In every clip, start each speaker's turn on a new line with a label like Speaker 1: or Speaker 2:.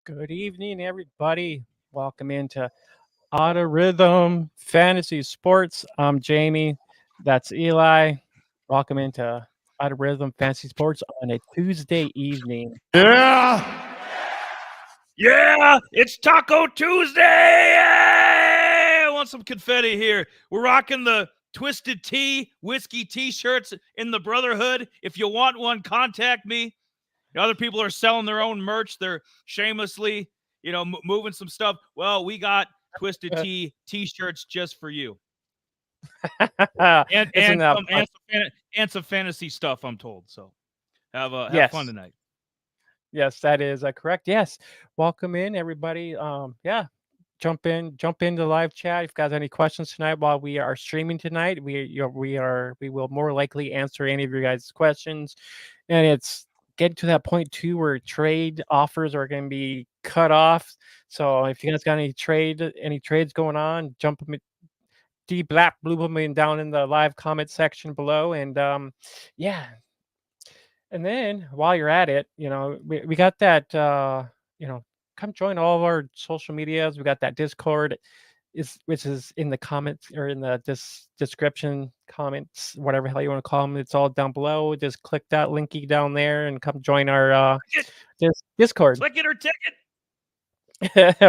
Speaker 1: Good evening, everybody. Welcome into Auto Rhythm Fantasy Sports. I'm Jaymie. That's Eli. Welcome into Auto Rhythm Fantasy Sports on a Tuesday evening.
Speaker 2: Yeah. Yeah, it's Taco Tuesday. Yay! I want some confetti here. We're rocking the Twisted Tea whiskey t-shirts in the Brotherhood. If you want one, contact me. Other people are selling their own merch. They're shamelessly, moving some stuff. Well, we got Twisted Tea t-shirts just for you. and
Speaker 1: Isn't that fun?
Speaker 2: some fantasy stuff, I'm told. So have
Speaker 1: Yes.
Speaker 2: fun tonight.
Speaker 1: Yes, that is correct. Yes. Welcome in, everybody. Jump into the live chat. If you guys have any questions tonight while we are streaming tonight, we will more likely answer any of your guys' questions. And it's getting to that point too where trade offers are going to be cut off. So if you guys got any trades going on, jump them blue them down in the live comment section below. And yeah. And then while you're at it, we got that come join all of our social medias. We got that Discord which is in the comments or in the description comments, whatever hell you want to call them. It's all down below. Just click that linky down there and come join our Discord.
Speaker 2: Click it or ticket.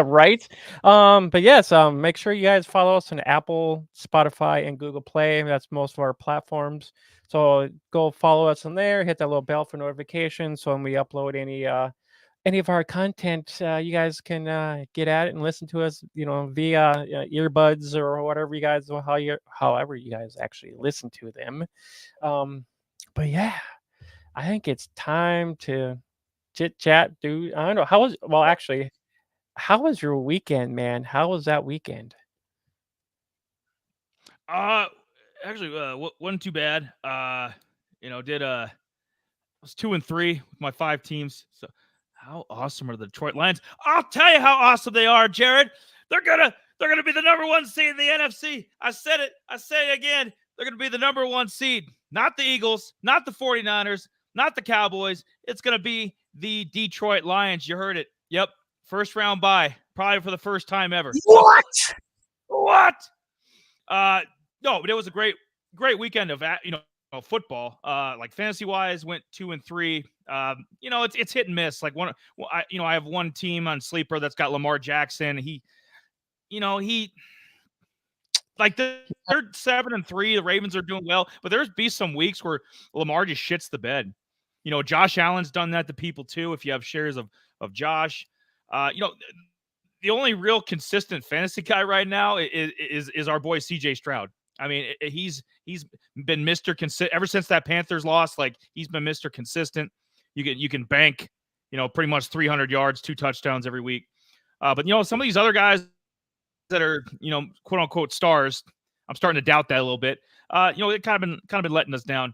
Speaker 1: Right. But yes, make sure you guys follow us on Apple, Spotify, and Google Play. That's most of our platforms. So go follow us on there, hit that little bell for notifications. So when we upload any of our content, you guys can get at it and listen to us, via earbuds or whatever you guys, however you guys actually listen to them. But yeah, I think it's time to chit chat, dude. I don't know how was your weekend, man? How was that weekend?
Speaker 2: Actually, wasn't too bad. I was 2-3 with my 5 teams. So how awesome are the Detroit Lions? I'll tell you how awesome they are, Jared. They're gonna be the number 1 seed in the NFC. I said it. I say it again. They're gonna be the number 1 seed. Not the Eagles, not the 49ers, not the Cowboys. It's gonna be the Detroit Lions. You heard it. Yep. First round bye, probably for the first time ever.
Speaker 1: What?
Speaker 2: No, but it was a great weekend of football. Like fantasy wise, went 2-3. It's hit and miss. Like I have one team on sleeper that's got Lamar Jackson. They're 7-3. The Ravens are doing well, but there's be some weeks where Lamar just shits the bed. Josh Allen's done that to people too. If you have shares of Josh, the only real consistent fantasy guy right now is our boy CJ Stroud. I mean, he's been Mr. Consistent ever since that Panthers loss. Like, he's been Mr. Consistent. You can bank, pretty much 300 yards, 2 touchdowns every week. But some of these other guys that are, quote unquote stars, I'm starting to doubt that a little bit. It kind of been letting us down.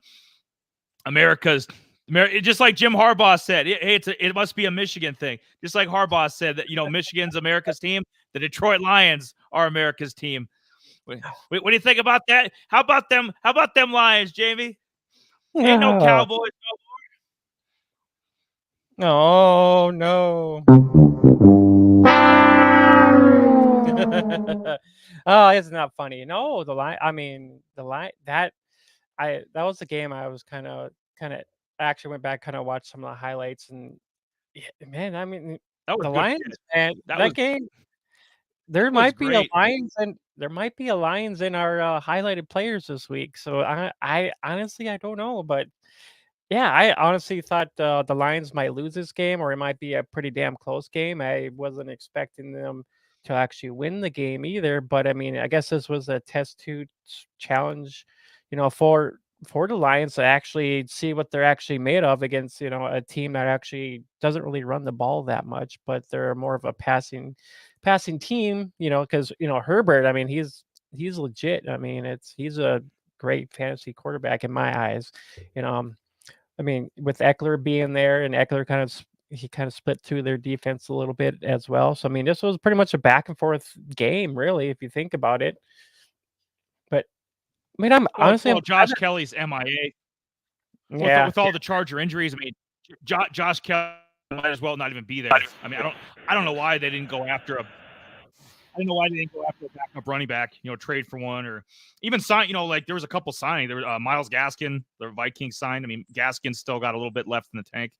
Speaker 2: Just like Jim Harbaugh said, it must be a Michigan thing. Just like Harbaugh said that, Michigan's America's team, the Detroit Lions are America's team. What do you think about that? How about them Lions, Jaymie? Ain't no Cowboys
Speaker 1: no more. No. Oh, it's not funny. No, that was the game I was kind of I actually went back, kind of watched some of the highlights, and man, I mean, the Lions, man, that game. There might be a Lions in our highlighted players this week. So I honestly, I don't know, but yeah, I honestly thought the Lions might lose this game, or it might be a pretty damn close game. I wasn't expecting them to actually win the game either, but I mean, I guess this was a test tube challenge, for the Lions to actually see what they're actually made of against, a team that actually doesn't really run the ball that much, but they're more of a passing team, because Herbert, I mean, he's legit. I mean, he's a great fantasy quarterback in my eyes. I mean, with Eckler being there, and Eckler kind of split through their defense a little bit as well. So I mean, this was pretty much a back and forth game, really, if you think about it. But I mean, I'm
Speaker 2: Josh Kelly's MIA. With all the Charger injuries, I mean, Josh Kelly might as well not even be there. I mean, I don't know why they didn't go after I don't know why they didn't go after a backup running back, trade for one or even sign, like there was a couple signing. There was Myles Gaskin, the Vikings signed. I mean, Gaskin still got a little bit left in the tank.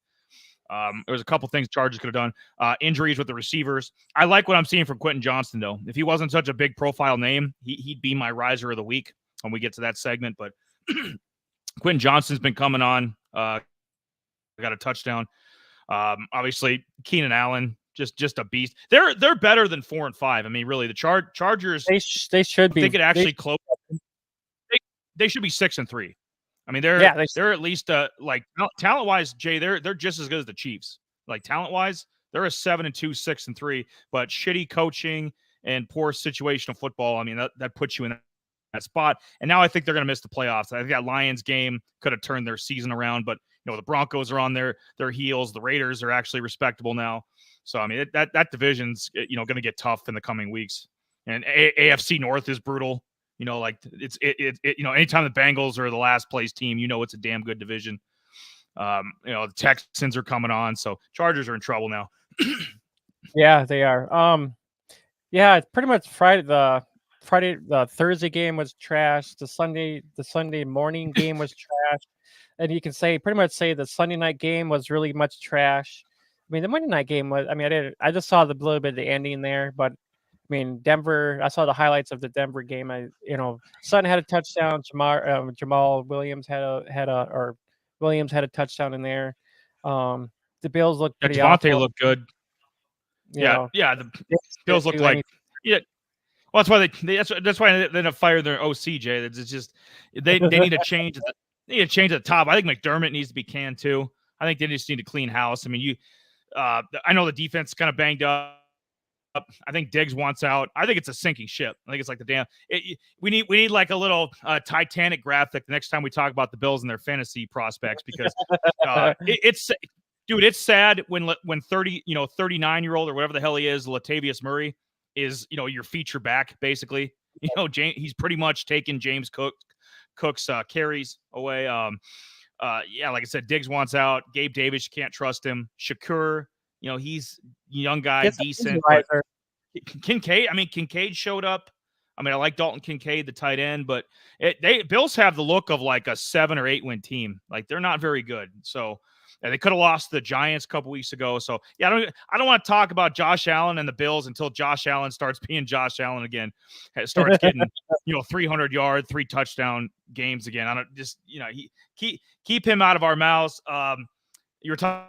Speaker 2: There was a couple things Chargers could have done. Injuries with the receivers. I like what I'm seeing from Quentin Johnston, though. If he wasn't such a big profile name, he'd be my riser of the week when we get to that segment. But Quentin Johnston's been coming on. Got a touchdown. Obviously, Keenan Allen, just a beast. They're better than 4 and 5. I mean, really, the Chargers.
Speaker 1: They should be.
Speaker 2: They could actually close. They should be 6 and 3. I mean, they're at least like talent wise, Jay. They're just as good as the Chiefs. Like talent wise, they're a 7 and 2, 6 and 3. But shitty coaching and poor situational football. I mean, that puts you in that spot. And now I think they're going to miss the playoffs. I think that Lions game could have turned their season around. But the Broncos are on their heels. The Raiders are actually respectable now. So I mean, that division's going to get tough in the coming weeks. And AFC North is brutal. Like it's anytime the Bengals are the last place team, it's a damn good division. The Texans are coming on, so Chargers are in trouble now.
Speaker 1: Yeah, they are. Yeah, it's pretty much the Thursday game was trash. The Sunday morning game was trash. And you can pretty much say the Sunday night game was really much trash. I mean, the Monday night game was, I mean, I just saw the little bit of the ending there, but I mean, Denver, I saw the highlights of the Denver game. Sutton had a touchdown. Jamal Williams had a touchdown in there. The Bills looked pretty
Speaker 2: awful.
Speaker 1: Devontae
Speaker 2: looked good. The Bills looked like well, that's why that's why they didn't fire their OC, Jay. It's just they need to change at the top. I think McDermott needs to be canned too. I think they just need to clean house. I mean, I know the defense is kind of banged up. I think Diggs wants out. I think it's a sinking ship. I think it's like we need like a little Titanic graphic the next time we talk about the Bills and their fantasy prospects because it's sad when 39-year-old or whatever the hell he is, Latavius Murray is your feature back basically. He's pretty much taken James Cook's carries away. Like I said, Diggs wants out. Gabe Davis, you can't trust him. Shakur. He's young guy, decent. Kincaid showed up. I mean, I like Dalton Kincaid, the tight end, but Bills have the look of like a 7 or 8 win team. Like they're not very good. So they could have lost the Giants a couple weeks ago. So yeah, I don't want to talk about Josh Allen and the Bills until Josh Allen starts being Josh Allen again. Starts getting 300 yard, 3 touchdown games again. I don't just keep him out of our mouths. You were talking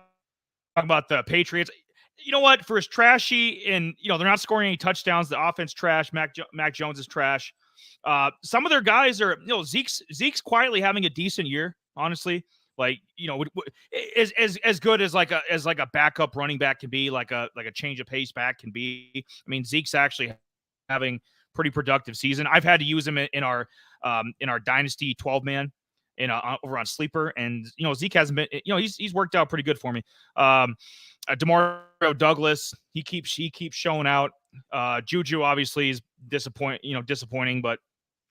Speaker 2: about the Patriots. You know what? For as trashy and they're not scoring any touchdowns, the offense trash. Mac Jones is trash. Some of their guys are Zeke's quietly having a decent year, honestly. Like as good as like a backup running back can be, like a change of pace back can be. I mean, Zeke's actually having pretty productive season. I've had to use him in our dynasty 12-man. Over on Sleeper, and Zeke hasn't been. He's worked out pretty good for me. Demario Douglas, he keeps showing out. Juju obviously is disappointing, but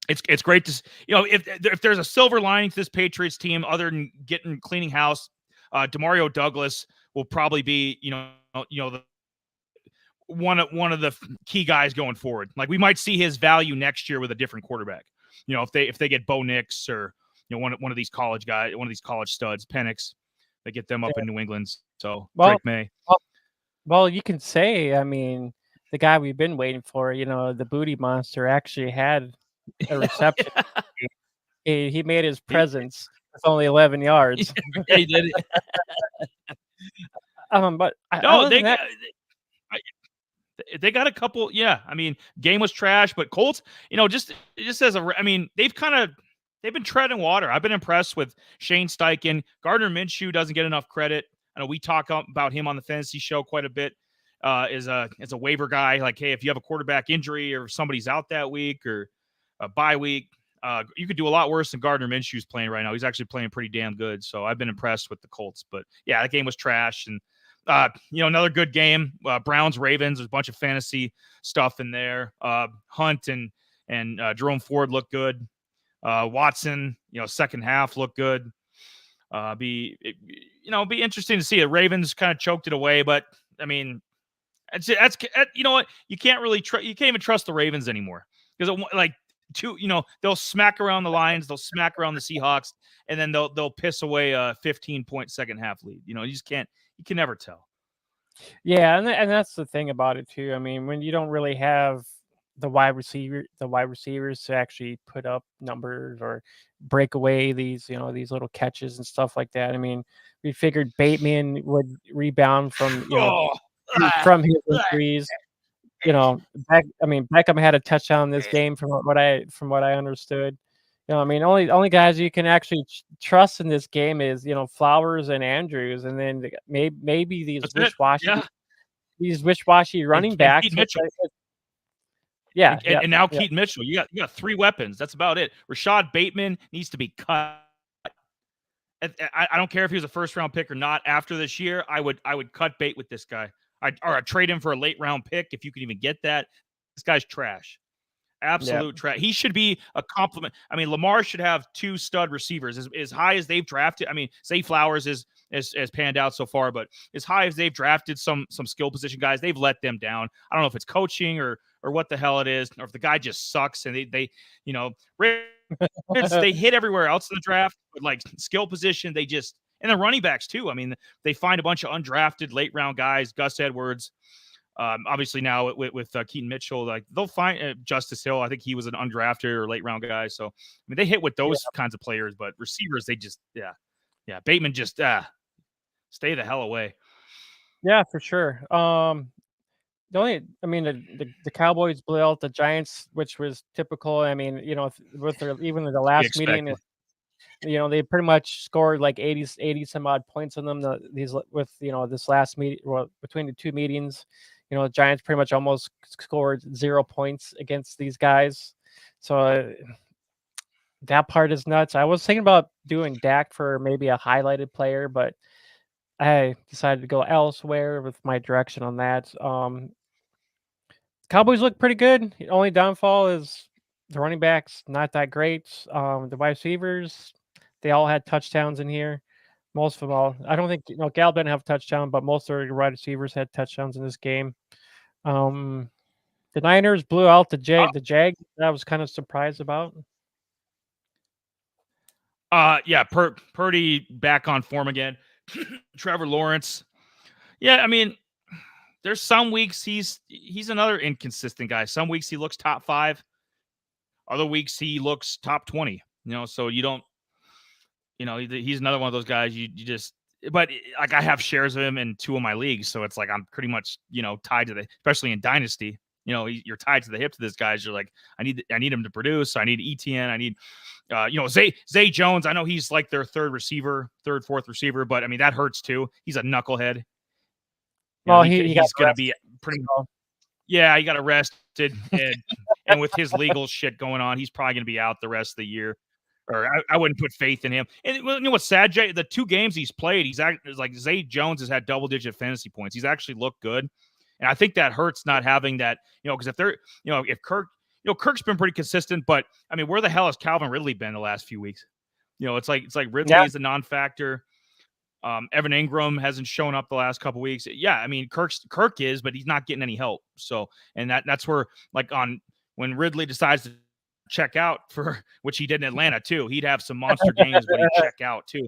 Speaker 2: it's great to if there's a silver lining to this Patriots team other than cleaning house, Demario Douglas will probably be the one of the key guys going forward. Like we might see his value next year with a different quarterback. If they get Bo Nix or one of these college guys, one of these college studs, Penix, they get them up in New England. So Drake May.
Speaker 1: Well, you can say, I mean, the guy we've been waiting for, the booty monster actually had a reception. He made his presence with only 11 yards.
Speaker 2: Yeah, he did it.
Speaker 1: But no,
Speaker 2: they got a couple. Yeah, I mean, game was trash, but Colts, just as they've been treading water. I've been impressed with Shane Steichen. Gardner Minshew doesn't get enough credit. I know we talk about him on the fantasy show quite a bit. As a waiver guy, like, hey, if you have a quarterback injury or somebody's out that week or a bye week, you could do a lot worse than Gardner Minshew's playing right now. He's actually playing pretty damn good. So I've been impressed with the Colts. But yeah, that game was trash. And another good game. Browns Ravens. There's a bunch of fantasy stuff in there. Hunt and Jerome Ford looked good. Watson, second half looked good. Be interesting to see. The Ravens kind of choked it away, but I mean, that's you know what, you can't even trust the Ravens anymore because they'll smack around the Lions, they'll smack around the Seahawks, and then they'll piss away a 15-point second half lead. You can never tell.
Speaker 1: Yeah, and that's the thing about it too. I mean, when you don't really have the wide receivers to actually put up numbers or break away these these little catches and stuff like that. I mean, we figured Bateman would rebound from
Speaker 2: Oh,
Speaker 1: from his injuries. Beckham had a touchdown this game from what I understood. I mean, only guys you can actually trust in this game is Flowers and Andrews, and then maybe
Speaker 2: that's it. Yeah.
Speaker 1: these wishy-washy running backs.
Speaker 2: Keaton Mitchell. And now Keaton Mitchell. You got 3 weapons. That's about it. Rashad Bateman needs to be cut. I don't care if he was a first-round pick or not. After this year, I would cut bait with this guy. I'd trade him for a late-round pick if you can even get that. This guy's trash. Absolute trash. He should be a compliment. I mean, Lamar should have 2 stud receivers as high as they've drafted. I mean, Zay Flowers is panned out so far, but as high as they've drafted some skill position guys, they've let them down. I don't know if it's coaching or what the hell it is, or if the guy just sucks and they they hit everywhere else in the draft, but like skill position, and the running backs too. I mean, they find a bunch of undrafted late round guys, Gus Edwards. Obviously now with Keaton Mitchell, like they'll find Justice Hill. I think he was an undrafted or late round guy. So I mean, they hit with those kinds of players, but receivers, they just Bateman just stay the hell away.
Speaker 1: Yeah, for sure. The Cowboys blew out the Giants, which was typical. I mean, with even the last meeting, they pretty much scored like 80 some odd points on them. This last meeting, between the 2 meetings, the Giants pretty much almost scored 0 points against these guys. So that part is nuts. I was thinking about doing Dak for maybe a highlighted player, but I decided to go elsewhere with my direction on that. Cowboys look pretty good. The only downfall is the running backs not that great. The wide receivers, they all had touchdowns in here. Most of them all. I don't think Gallup didn't have a touchdown, but most of the wide receivers had touchdowns in this game. The Niners blew out the Jags. That I was kind of surprised about.
Speaker 2: Purdy back on form again. Trevor Lawrence. Yeah, I mean, there's some weeks he's another inconsistent guy. Some weeks he looks top 5. Other weeks he looks top 20. So you don't. He's another one of those guys you just. But like I have shares of him in 2 of my leagues, so it's like I'm pretty much tied to especially in Dynasty. You're tied to the hip to this guy. You're like, I need him to produce. I need ETN. I need, Zay Jones. I know he's like their third, fourth receiver, but I mean, that hurts too. He's a knucklehead.
Speaker 1: Well, he's
Speaker 2: going to be pretty much. Yeah, he got arrested. And with his legal shit going on, he's probably going to be out the rest of the year. Or I wouldn't put faith in him. And what's sad, Jay? The 2 games he's played, like Zay Jones has had double-digit fantasy points. He's actually looked good. And I think that hurts not having that, because if they're, if Kirk's been pretty consistent, but I mean, where the hell has Calvin Ridley been the last few weeks? It's like Ridley is a non-factor. Evan Ingram hasn't shown up the last couple weeks. Yeah, I mean, Kirk is, but he's not getting any help. So, and that's where, like, when Ridley decides to check out, for which he did in Atlanta too, he'd have some monster games, but he'd check out too.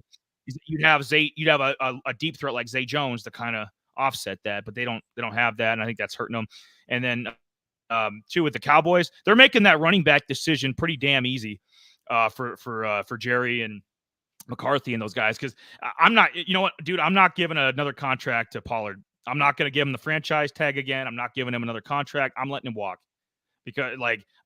Speaker 2: You'd have a deep threat like Zay Jones to kind of offset that, but they don't have that, and I think that's hurting them. And then too, with the Cowboys, they're making that running back decision pretty damn easy for Jerry and McCarthy and those guys, because I'm not, dude, I'm not giving another contract to Pollard. I'm not going to give him the franchise tag again. I'm not giving him another contract. I'm letting him walk, because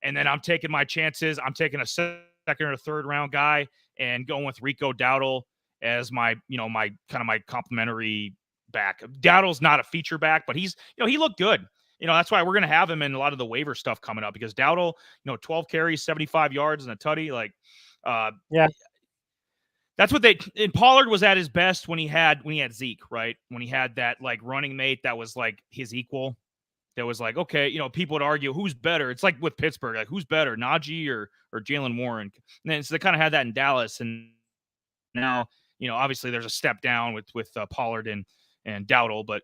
Speaker 2: and then I'm taking my chances. I'm taking a second or third round guy and going with Rico Dowdle as my complimentary back. Dowdle's not a feature back, but he's, he looked good. That's why we're going to have him in a lot of the waiver stuff coming up, because Dowdle, 12 carries, 75 yards and a tutty. That's what and Pollard was at his best when he had Zeke, right? When he had that like running mate that was like his equal. That was like, okay, people would argue who's better. It's like with Pittsburgh, like who's better, Najee or Jaylen Warren? And then so they kind of had that in Dallas, and now obviously there's a step down with Pollard and Dowdle, but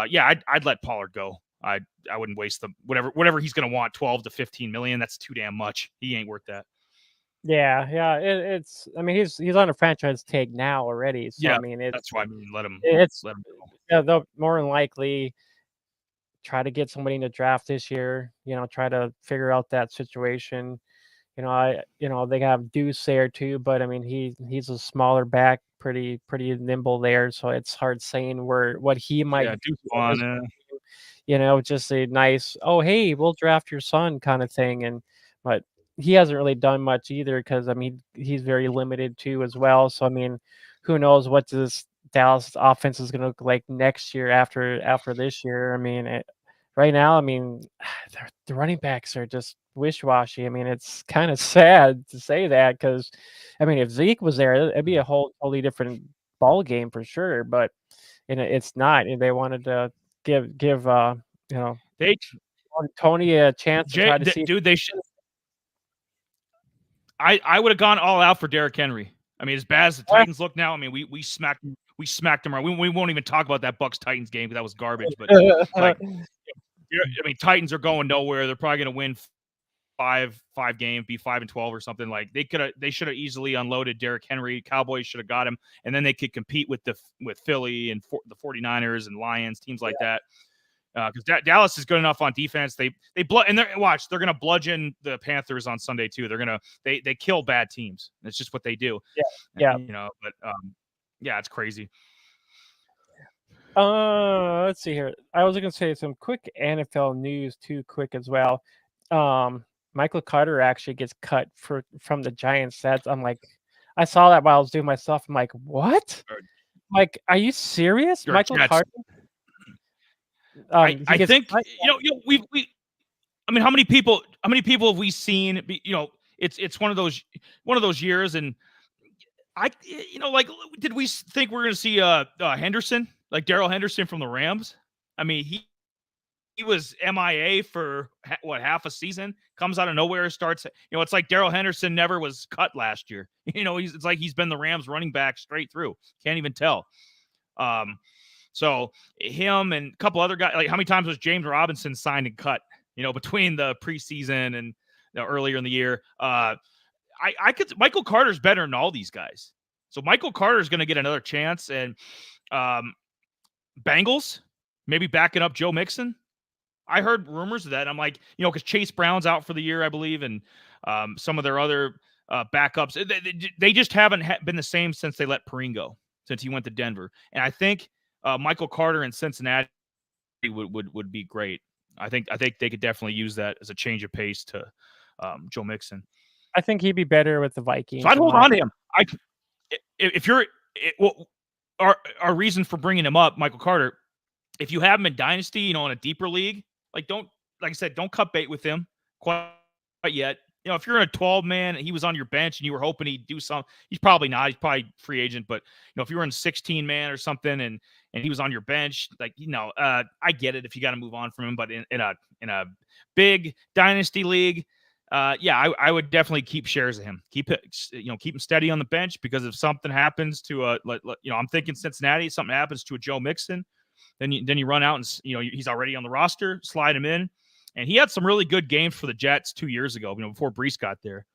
Speaker 2: yeah, I'd let Pollard go. I wouldn't waste the whatever he's going to want, 12 to 15 million. That's too damn much. He ain't worth that.
Speaker 1: Yeah. It's. I mean, he's on a franchise tag now already. So
Speaker 2: Yeah,
Speaker 1: I mean,
Speaker 2: that's why I mean let him
Speaker 1: it's
Speaker 2: go.
Speaker 1: yeah, they'll more than likely try to get somebody in the draft this year. Try to figure out that situation. They have Deuce there too, but I mean he's a smaller back, pretty nimble there. So it's hard saying what he might
Speaker 2: Yeah,
Speaker 1: do.
Speaker 2: Deuce
Speaker 1: in this
Speaker 2: Vaughn.
Speaker 1: just a nice, oh hey, we'll draft your son kind of thing. But he hasn't really done much either because I mean he's very limited too as well. So I mean, who knows what this Dallas offense is going to look like next year after this year. I mean, right now, I mean, the running backs are just wish-washy. I mean, it's kind of sad to say that because, I mean, if Zeke was there, it'd be a whole totally different ball game for sure. But it's not. And they wanted to give you know
Speaker 2: They
Speaker 1: Tony a chance to try to see.
Speaker 2: dude, they should. I would have gone all out for Derrick Henry. I mean, as bad as the Titans look now, I mean, we smacked them around. We won't even talk about that Bucks Titans game because that was garbage. But like, I mean, Titans are going nowhere. They're probably going to win five games, be 5-12 or something. Like they should have easily unloaded Derrick Henry. Cowboys should have got him, and then they could compete with Philly and the 49ers and Lions, teams like that. Because Dallas is good enough on defense. They're gonna bludgeon the Panthers on Sunday too. They kill bad teams. It's just what they do.
Speaker 1: Yeah.
Speaker 2: But yeah, it's crazy.
Speaker 1: Let's see here. I was gonna say some quick NFL news too, quick as well. Michael Carter actually gets cut from the Giants. I'm like, I saw that while I was doing my stuff. I'm like, what? Like, are you serious, Michael Carter?
Speaker 2: I think we. I mean, how many people have we seen? It's one of those years, and did we think we're going to see Henderson, like Darrell Henderson from the Rams? I mean, he was MIA for half a season, comes out of nowhere, starts. It's like Darrell Henderson never was cut last year. It's like he's been the Rams running back straight through. Can't even tell. So him and a couple other guys, like how many times was James Robinson signed and cut, between the preseason and earlier in the year? Michael Carter's better than all these guys. So Michael Carter's going to get another chance. And Bengals, maybe backing up Joe Mixon. I heard rumors of that. I'm like, because Chase Brown's out for the year, I believe. And some of their other backups, they just haven't been the same since they let Perine go, since he went to Denver. And I think Michael Carter in Cincinnati would be great. I think they could definitely use that as a change of pace to Joe Mixon.
Speaker 1: I think he'd be better with the Vikings.
Speaker 2: So I'd hold on to him. Our reason for bringing him up, Michael Carter, if you have him in Dynasty, in a deeper league, like I said, don't cut bait with him quite yet. If you're in a 12-man and he was on your bench and you were hoping he'd do something, he's probably not. He's probably free agent. But if you were in 16-man or something and he was on your bench, I get it if you got to move on from him. But in a big dynasty league, I would definitely keep shares of him. Keep him steady on the bench, because if something happens to I'm thinking Cincinnati, something happens to a Joe Mixon, then you run out and he's already on the roster, slide him in. And he had some really good games for the Jets 2 years ago, before Brees got there.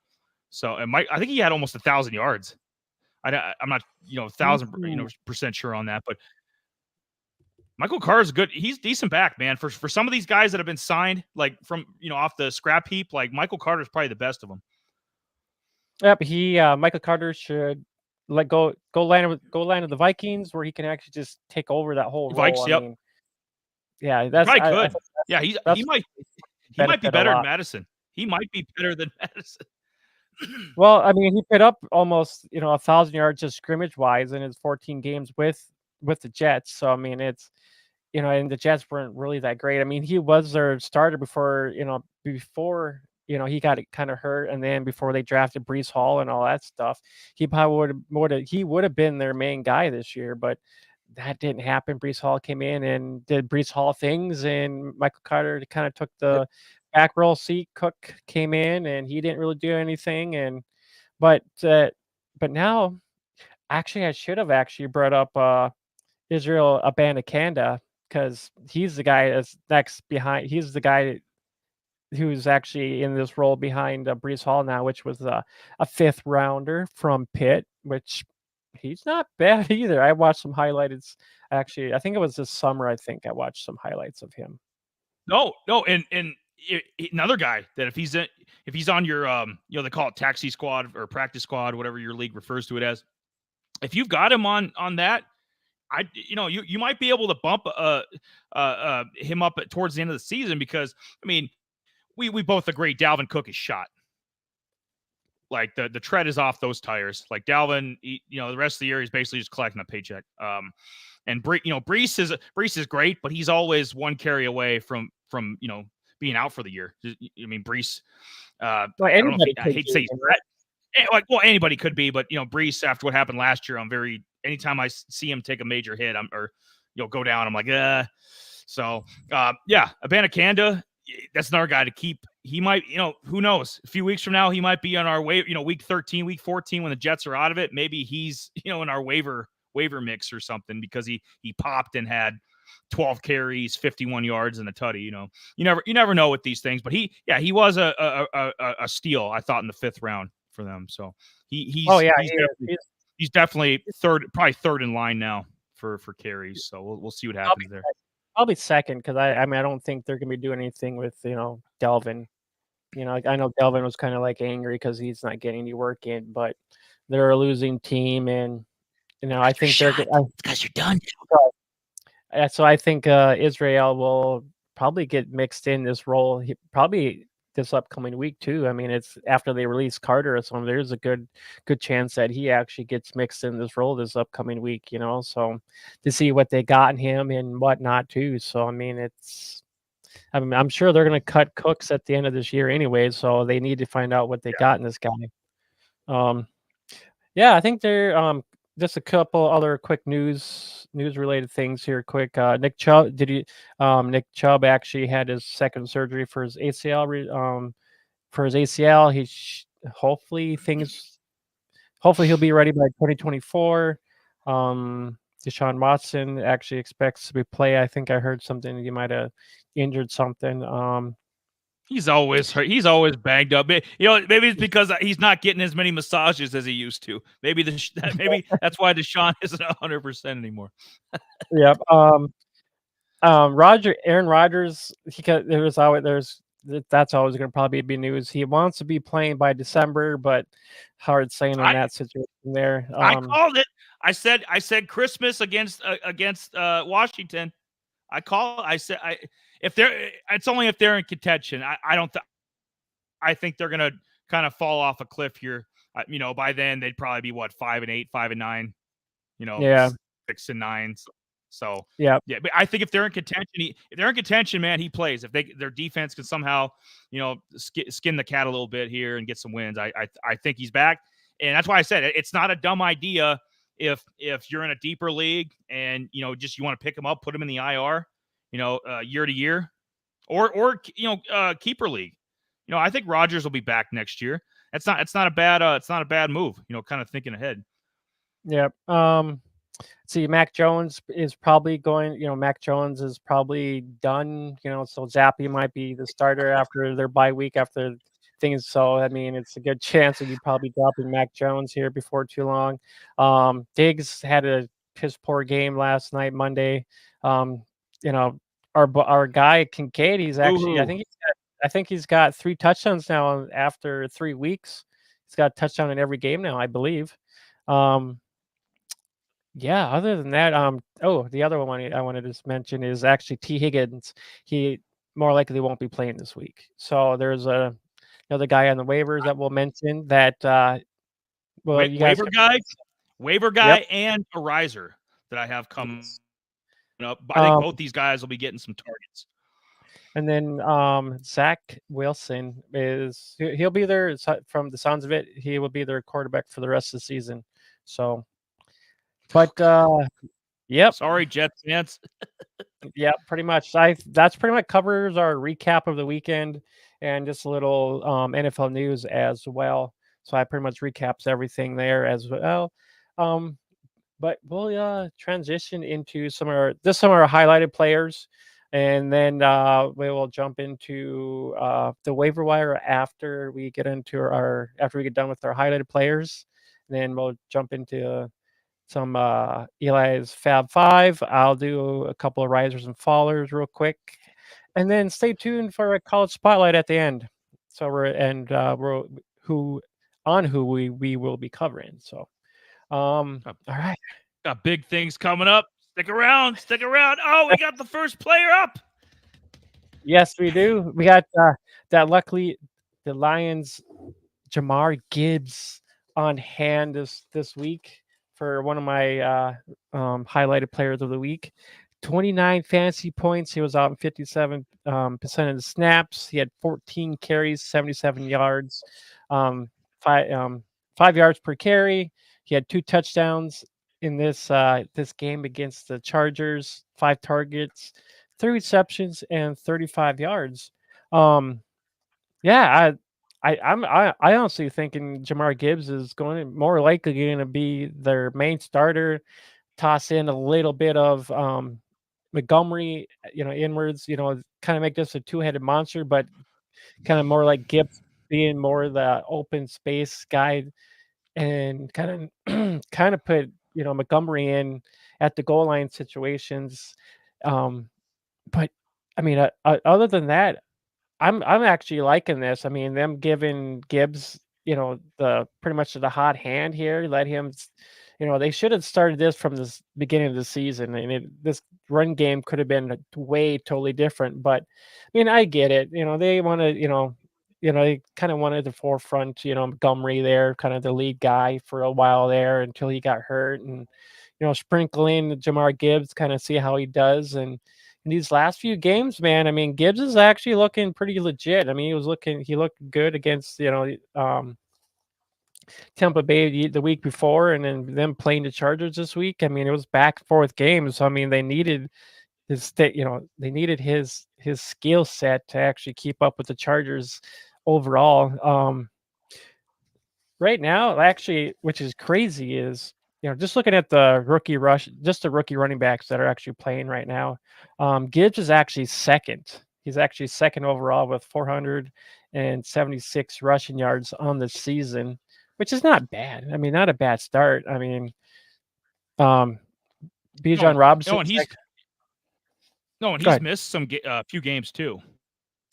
Speaker 2: So, and I think he had almost 1,000 yards. I'm not, 1,000% sure on that, but Michael Carter is good. He's decent back, man. For some of these guys that have been signed, like from off the scrap heap, like Michael Carter is probably the best of them.
Speaker 1: Yep, Michael Carter should go land with the Vikings, where he can actually just take over that whole role.
Speaker 2: Vikes, yep.
Speaker 1: I mean, yeah, that's
Speaker 2: probably good. He might be better than Madison. He might be better than Madison.
Speaker 1: Well, I mean, he put up almost 1,000 yards just scrimmage wise in his 14 games with the Jets. So I mean, it's and the Jets weren't really that great. I mean, he was their starter before he got kind of hurt, and then before they drafted Brees Hall and all that stuff, he probably would have been their main guy this year, but that didn't happen. Brees Hall came in and did Brees Hall things, and Michael Carter kind of took the back row seat. Cook came in and he didn't really do anything. But now Actually, I should have actually brought up Israel Abanikanda because he's the guy that's next behind. He's the guy who's actually in this role behind Brees Hall now, which was a fifth rounder from Pitt, which he's not bad either. I watched some highlights. Actually, I think it was this summer. I think I watched some highlights of him.
Speaker 2: No, and another guy that if he's on your they call it taxi squad or practice squad, whatever your league refers to it as. If you've got him on that, you might be able to bump him up towards the end of the season because I mean we both agree Dalvin Cook is shot. Like the tread is off those tires. Like Dalvin, the rest of the year he's basically just collecting a paycheck. And Brees is great, but he's always one carry away from being out for the year. I mean Brees.
Speaker 1: Well,
Speaker 2: I don't know. I
Speaker 1: could
Speaker 2: hate to say anybody could be, but Brees after what happened last year, anytime I see him take a major hit, go down, I'm like, So Abanikanda, that's another guy to keep. He might, who knows? A few weeks from now, he might be on our week 13, week 14 when the Jets are out of it. Maybe he's, in our waiver mix or something because he popped and had 12 carries, 51 yards, and a tutty. You never know with these things. But he was a steal, I thought, in the 5th round for them. So he's definitely probably third in line now for carries. So we'll see what happens there.
Speaker 1: Probably second because I don't think they're gonna be doing anything with Delvin. I know Delvin was kind of like angry because he's not getting any work in, but they're a losing team, and I think they're
Speaker 2: because you're done.
Speaker 1: So I think Israel will probably get mixed in this role. Probably this upcoming week too. I mean, it's after they release Carter or something. There's a good chance that he actually gets mixed in this role this upcoming week. So to see what they got in him and whatnot too. So I mean, I'm sure they're going to cut Cooks at the end of this year anyway. So they need to find out what they got in this guy. I think they're just a couple other quick news related things here. Quick, Nick Chubb. Nick Chubb actually had his second surgery for his ACL. Hopefully he'll be ready by 2024. Deshaun Watson actually expects to be play. I think I heard something. He might have injured something.
Speaker 2: He's always hurt. He's always banged up. Maybe it's because he's not getting as many massages as he used to. Maybe that's why Deshaun isn't 100% anymore.
Speaker 1: Yep. Aaron Rodgers. That's always going to probably be news. He wants to be playing by December, but hard saying on that situation there.
Speaker 2: I called it. I said Christmas against Washington. It's only if they're in contention. I think they're gonna kind of fall off a cliff here. By then they'd probably be 5-8, 5-9. 6-9. So
Speaker 1: yeah.
Speaker 2: But I think if they're in contention, man, he plays. If their defense can somehow, skin the cat a little bit here and get some wins, I think he's back. And that's why I said it's not a dumb idea if you're in a deeper league and you want to pick him up, put him in the IR, year to year, or keeper league. I think Rodgers will be back next year. It's not a bad move. Kind of thinking ahead.
Speaker 1: Yep. See, Mac Jones is probably going. Mac Jones is probably done. So Zappy might be the starter after their bye week after things. So I mean, it's a good chance that you probably dropping Mac Jones here before too long. Diggs had a piss poor game last night, Monday. Our guy Kincaid, he's actually. I think he's got 3 touchdowns now after 3 weeks. He's got a touchdown in every game now, I believe. Other than that, the other one I wanted to mention is actually T. Higgins. He more likely won't be playing this week. So there's another guy on the waivers that we'll mention that.
Speaker 2: Waiver guy, and a riser that I have coming up. I think both these guys will be getting some targets.
Speaker 1: And then Zach Wilson he'll be there from the sounds of it. He will be their quarterback for the rest of the season. So. But yep.
Speaker 2: Sorry, Jets fans.
Speaker 1: Yeah, pretty much. That's pretty much covers our recap of the weekend and just a little NFL news as well. So I pretty much recaps everything there as well. But we'll transition into some of our highlighted players, and then we will jump into the waiver wire after we get done with our highlighted players. And then we'll jump into some Eli's Fab Five. I'll do a couple of risers and fallers real quick, and then stay tuned for a college spotlight at the end. So we're who who we will be covering. So all right.
Speaker 2: Got big things coming up. Stick around. Stick around. Oh, we got the first player up.
Speaker 1: Yes, we do. We got that. Luckily, the Lions' Jahmyr Gibbs on hand this week for one of my highlighted players of the week. 29 fantasy points. He was out in 57% of the snaps. He had 14 carries, 77 yards, um, 5 yards per carry. He had 2 touchdowns in this game against the Chargers. 5 targets, 3 receptions, and 35 yards. Yeah, I honestly thinking Jahmyr Gibbs is more likely going to be their main starter. Toss in a little bit of Montgomery, inwards, kind of make this a two-headed monster, but kind of more like Gibbs being more the open space guy, and kind of put Montgomery in at the goal line situations. But I mean, other than that, I'm actually liking this. I mean, them giving Gibbs, the pretty much the hot hand here. Let him, they should have started this from the beginning of the season, and this run game could have been way totally different. But I mean, I get it. They want to, they kind of wanted the forefront. Montgomery there, kind of the lead guy for a while there until he got hurt, and sprinkle in Jahmyr Gibbs, kind of see how he does. And in these last few games, man, I mean, Gibbs is actually looking pretty legit. I mean, he looked good against, Tampa Bay the week before, and then them playing the Chargers this week. I mean, it was back and forth games. So, I mean, they needed his skill set to actually keep up with the Chargers overall. Right now, actually, which is crazy, is just looking at the rookie running backs that are actually playing right now. Gibbs is actually second. He's actually second overall with 476 rushing yards on the season, which is not bad. I mean, not a bad start. I mean, Bijan Robinson.
Speaker 2: And he's missed some few games too.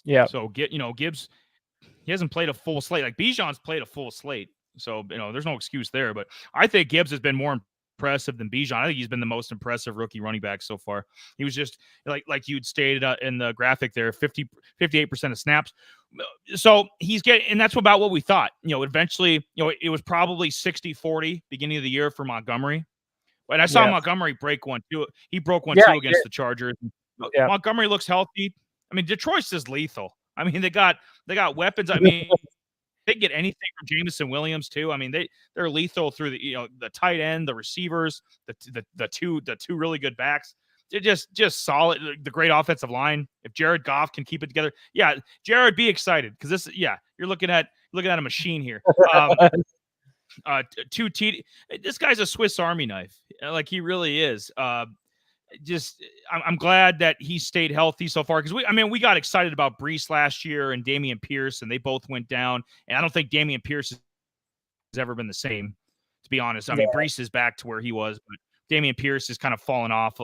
Speaker 1: Yeah.
Speaker 2: So Gibbs, he hasn't played a full slate. Like Bijan's played a full slate. So, there's no excuse there. But I think Gibbs has been more impressive than Bijan. I think he's been the most impressive rookie running back so far. He was just like you'd stated in the graphic there, 58% of snaps. So he's getting, and that's about what we thought. Eventually, it was probably 60-40 beginning of the year for Montgomery. But I saw Montgomery break one too. He broke one too against the Chargers. Yeah. Montgomery looks healthy. I mean, Detroit's is lethal. I mean, they got weapons. I mean, they get anything from Jameson Williams too. I mean, they're lethal through the tight end, the receivers, the two really good backs. They're just solid. The great offensive line. If Jared Goff can keep it together, yeah, Jared, be excited because you're looking at a machine here. This guy's a Swiss Army knife. Like he really is. I'm glad that he stayed healthy so far because we got excited about Breece last year and Dameon Pierce, and they both went down. And I don't think Dameon Pierce has ever been the same, to be honest. I mean, Breece is back to where he was, but Dameon Pierce has kind of fallen off.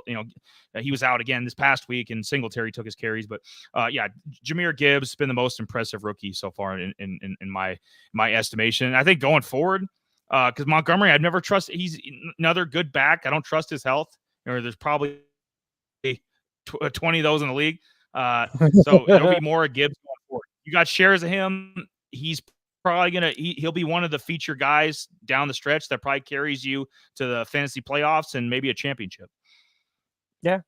Speaker 2: He was out again this past week, and Singletary took his carries. But Jahmyr Gibbs has been the most impressive rookie so far in my estimation. And I think going forward, because Montgomery, I'd never trust. He's another good back. I don't trust his health. There's probably 20 of those in the league. So there'll be more of Gibbs going forward. You got shares of him. He's probably he'll be one of the feature guys down the stretch that probably carries you to the fantasy playoffs and maybe a championship.
Speaker 1: Yeah,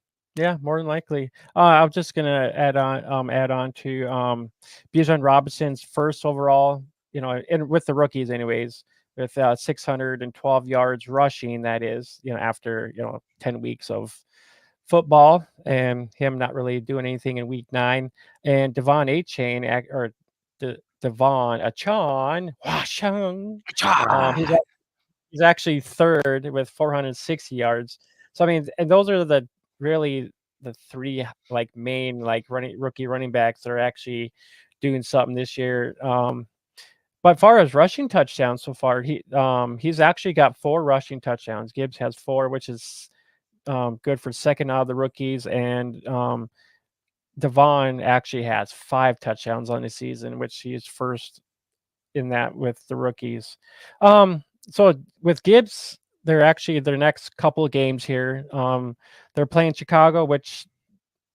Speaker 1: more than likely. I'm just gonna add on to Bijan Robinson's first overall. And with the rookies, anyways, with 612 yards rushing. That is, after 10 weeks of football and him not really doing anything in week 9. And Devon Achane Devon Achane, He's actually 3rd with 460 yards. So, I mean, and those are the really the 3, like, main, like, rookie running backs that are actually doing something this year. But far as rushing touchdowns so far, he's actually got 4 rushing touchdowns. Gibbs has 4, which is, good for 2nd out of the rookies, and, Devon actually has 5 touchdowns on the season, which he is 1st in that with the rookies. So with Gibbs, they're actually their next couple of games here. They're playing Chicago, which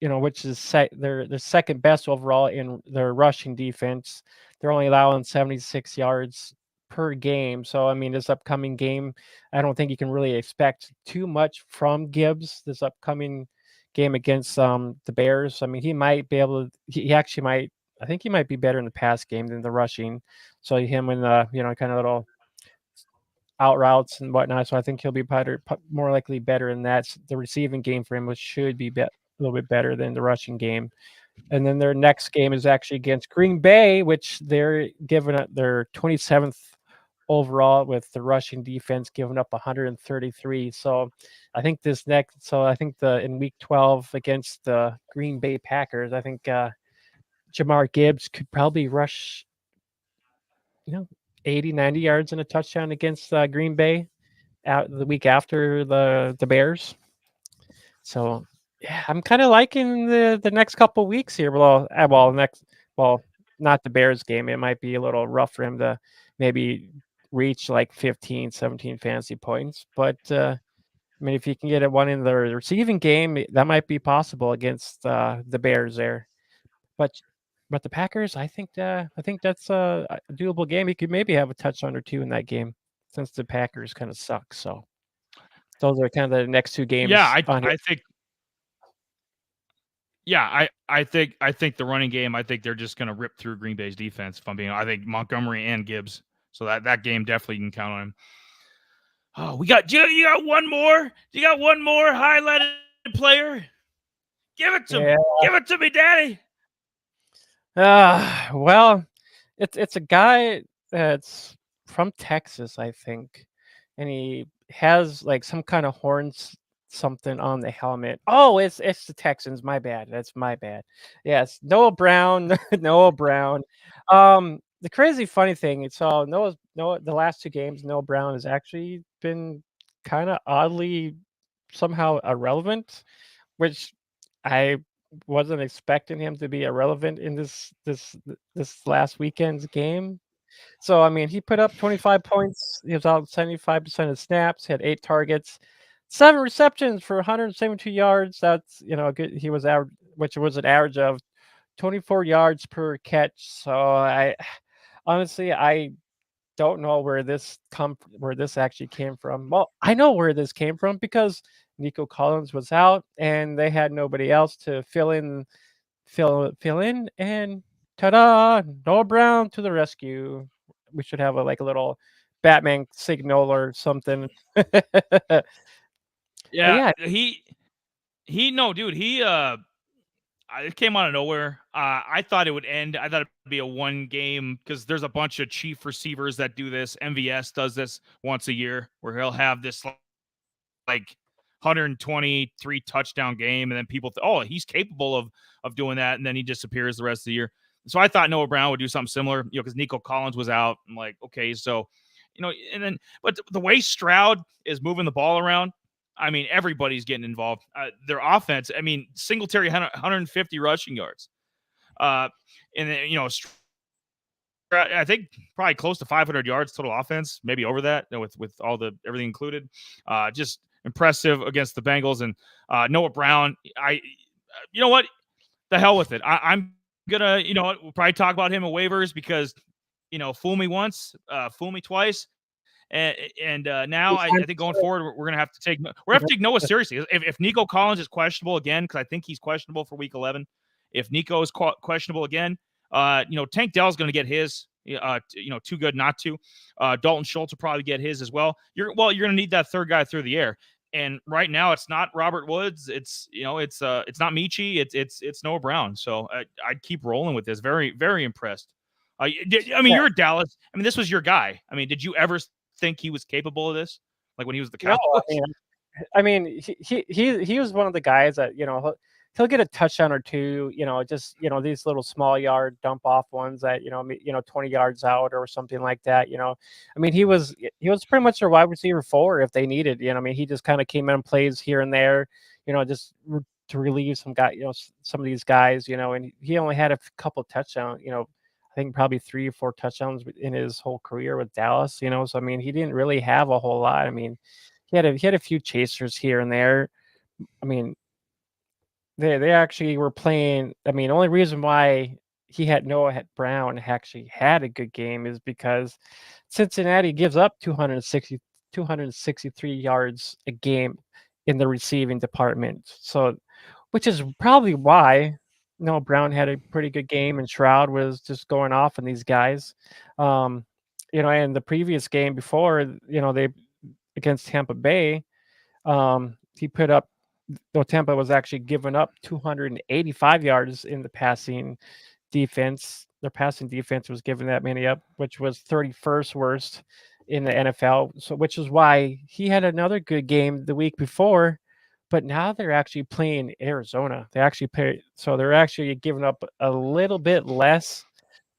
Speaker 1: is they're the 2nd best overall in their rushing defense. They're only allowing 76 yards per game. So I mean, this upcoming game, I don't think you can really expect too much from Gibbs this upcoming game against the Bears. I mean, he might be able to. He actually might. I think he might be better in the pass game than the rushing. So him and kind of little out routes and whatnot. So I think he'll be more likely better in that. The receiving game for him should be a little bit better than the rushing game. And then their next game is actually against Green Bay, which they're giving up their 27th overall with the rushing defense giving up 133. So I think in week 12 against the Green Bay Packers, I think Jahmyr Gibbs could probably rush, 80, 90 yards and a touchdown against Green Bay out the week after the Bears. So yeah, I'm kind of liking the next couple weeks here. Not the Bears game. It might be a little rough for him to maybe reach like 15, 17 fantasy points. But I mean, if you can get one in the receiving game, that might be possible against the Bears there. But the Packers, I think that's a doable game. He could maybe have a touchdown or 2 in that game, since the Packers kind of suck. So those are kind of the next 2
Speaker 2: Yeah,
Speaker 1: games on
Speaker 2: I think. Yeah, I think the running game. I think they're just going to rip through Green Bay's defense. If I'm being, I think Montgomery and Gibbs. So that game definitely you can count on him. Oh, you got one more? You got one more highlighted player? Give it to me. Give it to me, Daddy.
Speaker 1: Well, it's a guy that's from Texas, I think, and he has like some kind of horns something on the helmet. Oh, it's the Texans. My bad. That's my bad. Yes, Noah Brown. Noah Brown. The crazy funny thing. So Noah the last 2 games, Noah Brown has actually been kind of oddly somehow irrelevant, which I wasn't expecting him to be irrelevant in this last weekend's game. So, I mean, he put up 25 points. He was out 75% of snaps, had 8 targets, 7 receptions for 172 yards. That's, good. He was which was an average of 24 yards per catch. So I honestly, I don't know where this actually came from. Well, I know where this came from because Nico Collins was out and they had nobody else to fill in, and ta-da! Noah Brown to the rescue. We should have a little Batman signal or something. But
Speaker 2: Yeah,
Speaker 1: yeah,
Speaker 2: no, dude, it came out of nowhere. I thought it would end. I thought it'd be a one game because there's a bunch of chief receivers that do this. MVS does this once a year where he'll have this like 123 touchdown game, and then people oh, he's capable of doing that, and then he disappears the rest of the year. So I thought Noah Brown would do something similar, because Nico Collins was out. I'm like, okay, so and then but the way Stroud is moving the ball around, I mean, everybody's getting involved. Their offense, I mean, Singletary 150 rushing yards, and then I think probably close to 500 yards total offense, maybe over that, with all the everything included. Just impressive against the Bengals. And Noah Brown, you know what? The hell with it. I'm gonna, we'll probably talk about him at waivers because, fool me once, fool me twice. And now I think going forward, we're gonna have to take Noah seriously. If Nico Collins is questionable again, because I think he's questionable for Week 11. If Nico is questionable again, Tank Dell's going to get his. Too good not to. Dalton Schultz will probably get his as well. You're going to need that third guy through the air. And right now, it's not Robert Woods. It's not Michi. It's Noah Brown. So I'd keep rolling with this. Very, very impressed. You're Dallas. I mean, this was your guy. I mean, did you ever think he was capable of this, like when he was the
Speaker 1: No,
Speaker 2: Cowboys?
Speaker 1: I mean, he was one of the guys that he'll get a touchdown or two, just these little small yard dump off ones that 20 yards out or something like that. I mean he was pretty much their wide receiver 4 if they needed. I mean he just kind of came in and plays here and there, just to relieve some guy, some of these guys, and he only had a couple touchdowns. I think probably 3 or 4 touchdowns in his whole career with Dallas. So I mean he didn't really have a whole lot. I mean he had a few chasers here and there. I mean, they actually were playing. I mean, the only reason why he had Noah Brown actually had a good game is because Cincinnati gives up 263 yards a game in the receiving department. So, which is probably why Noah Brown had a pretty good game, and Shroud was just going off on these guys. Um, and the previous game before, they against Tampa Bay, he put up, though Tampa was actually giving up 285 yards in the passing defense. Their passing defense was giving that many up, which was 31st worst in the NFL. So, which is why he had another good game the week before. But now they're actually playing Arizona. They actually play, so they're actually giving up a little bit less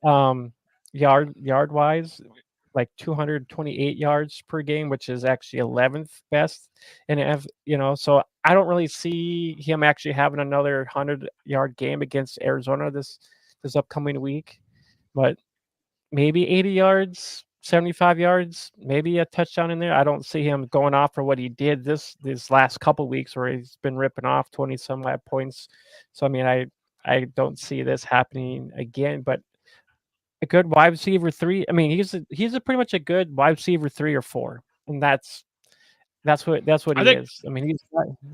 Speaker 1: yard wise, like 228 yards per game, which is actually 11th best. And so I don't really see him actually having another 100-yard game against Arizona this upcoming week. But maybe 80 yards, 75 yards, maybe a touchdown in there. I don't see him going off for what he did this last couple weeks where he's been ripping off 20 some odd points. So I mean, I don't see this happening again. But a good wide receiver 3. I mean, he's a pretty much a good wide receiver 3 or 4, and that's what
Speaker 2: I
Speaker 1: he
Speaker 2: think
Speaker 1: is. I mean,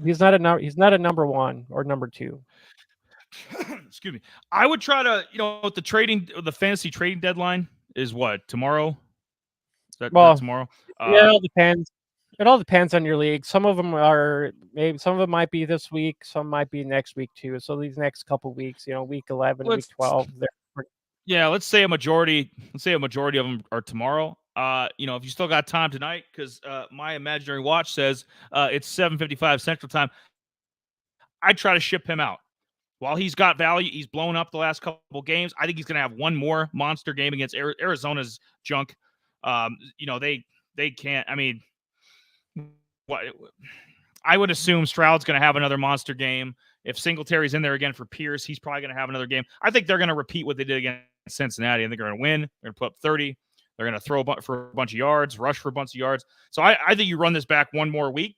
Speaker 1: he's not a number 1 or number 2.
Speaker 2: excuse me. I would try to, the fantasy trading deadline is what, tomorrow? Is that
Speaker 1: Well,
Speaker 2: tomorrow?
Speaker 1: yeah, it all depends. It all depends on your league. Some of them are maybe some of them might be this week, some might be next week too. So these next couple weeks, week 11, week
Speaker 2: Let's
Speaker 1: 12,
Speaker 2: Yeah, let's say a majority of them are tomorrow. If you still got time tonight, because my imaginary watch says it's 7:55 Central Time, I'd try to ship him out. While he's got value, he's blown up the last couple games. I think he's going to have one more monster game against Arizona's junk. They can't. I mean, what? I would assume Stroud's going to have another monster game. If Singletary's in there again for Pierce, he's probably going to have another game. I think they're going to repeat what they did against Cincinnati. I think they're going to win. They're going to put up 30. They're going to throw for a bunch of yards, rush for a bunch of yards. So I think you run this back one more week,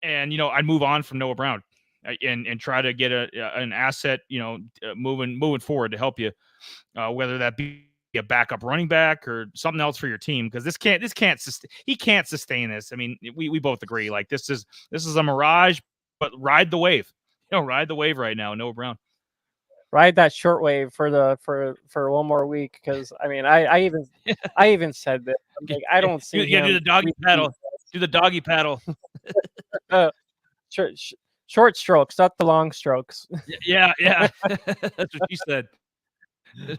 Speaker 2: and I'd move on from Noah Brown and try to get an asset, moving forward to help you, whether that be a backup running back or something else for your team, because he can't sustain this. I mean, we both agree, like this is a mirage, but ride the wave. Ride the wave right now, Noah Brown.
Speaker 1: ride that shortwave for one more week, because I mean I even said this. I'm like, I don't see
Speaker 2: Yeah,
Speaker 1: him.
Speaker 2: do the doggy paddle. Do the doggy paddle.
Speaker 1: Short strokes, not the long strokes.
Speaker 2: Yeah. That's what she said.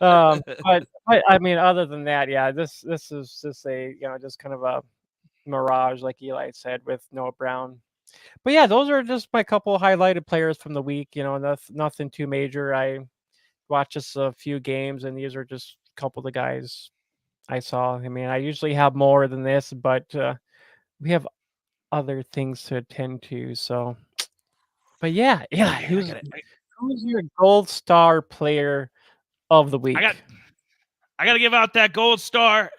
Speaker 1: But I mean, other than that, yeah, this is just a just kind of a mirage, like Eli said, with Noah Brown. But yeah, those are just my couple highlighted players from the week. Nothing too major. I watched just a few games, and these are just a couple of the guys I saw. I mean, I usually have more than this, but we have other things to attend to. So, but yeah, who's your gold star player of the week?
Speaker 2: I got to give out that gold star.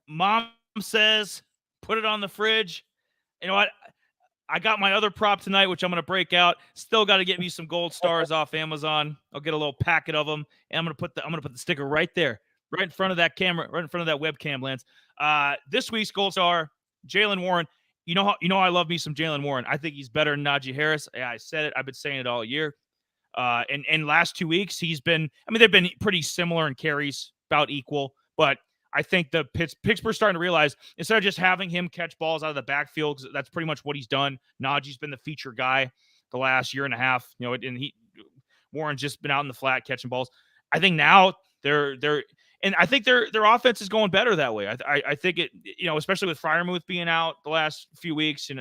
Speaker 2: Mom says, put it on the fridge. You know what? I got my other prop tonight, which I'm going to break out. Still got to get me some gold stars off Amazon. I'll get a little packet of them, and I'm going to put the sticker right there, right in front of that camera, right in front of that webcam lens. This week's gold star, Jaylen Warren. You know I love me some Jaylen Warren. I think he's better than Najee Harris. Yeah, I said it. I've been saying it all year. And last 2 weeks, he's been. I mean, they've been pretty similar in carries, about equal, but I think the Pittsburgh's starting to realize, instead of just having him catch balls out of the backfield, because that's pretty much what he's done. Najee's been the feature guy the last year and a half, and Warren's just been out in the flat catching balls. I think now they're and I think their offense is going better that way. I think it, especially with Freiermuth being out the last few weeks, and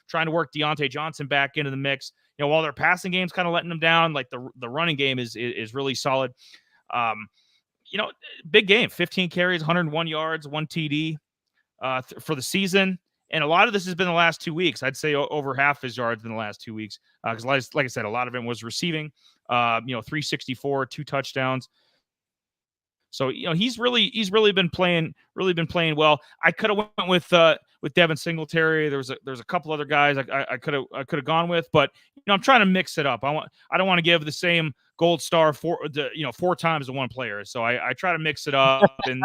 Speaker 2: trying to work Deontay Johnson back into the mix. While their passing game's kind of letting them down, like the running game is really solid. Um, big game, 15 carries, 101 yards, 1 TD for the season. And a lot of this has been the last 2 weeks. I'd say over half his yards in the last 2 weeks. Because like I said, a lot of it was receiving. 364, 2 touchdowns. So he's really been playing well. I could have went with Devin Singletary. There's a couple other guys I could have gone with, but I'm trying to mix it up. I don't want to give the same gold star 4 times to one player. So I try to mix it up, and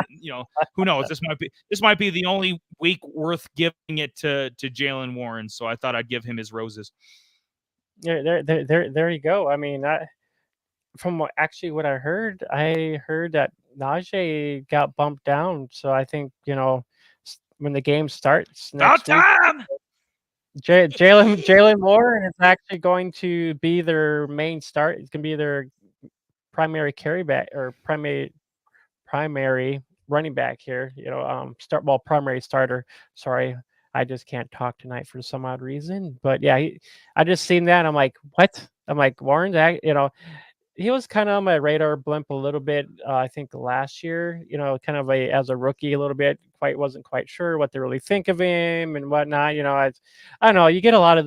Speaker 2: who knows, this might be the only week worth giving it to Jaylen Warren. So I thought I'd give him his roses.
Speaker 1: Yeah, there you go. I mean, from what I heard that Najee got bumped down. So I think, when the game starts next week, Jaylen Warren is actually going to be their main start. It's going to be their primary carry back, or primary running back here. Primary starter. Sorry, I just can't talk tonight for some odd reason. But yeah, I just seen that. And I'm like, what? I'm like, Warren's, he was kind of on my radar blimp a little bit. I think last year, kind of as a rookie a little bit, wasn't quite sure what they really think of him and whatnot. I don't know. You get a lot of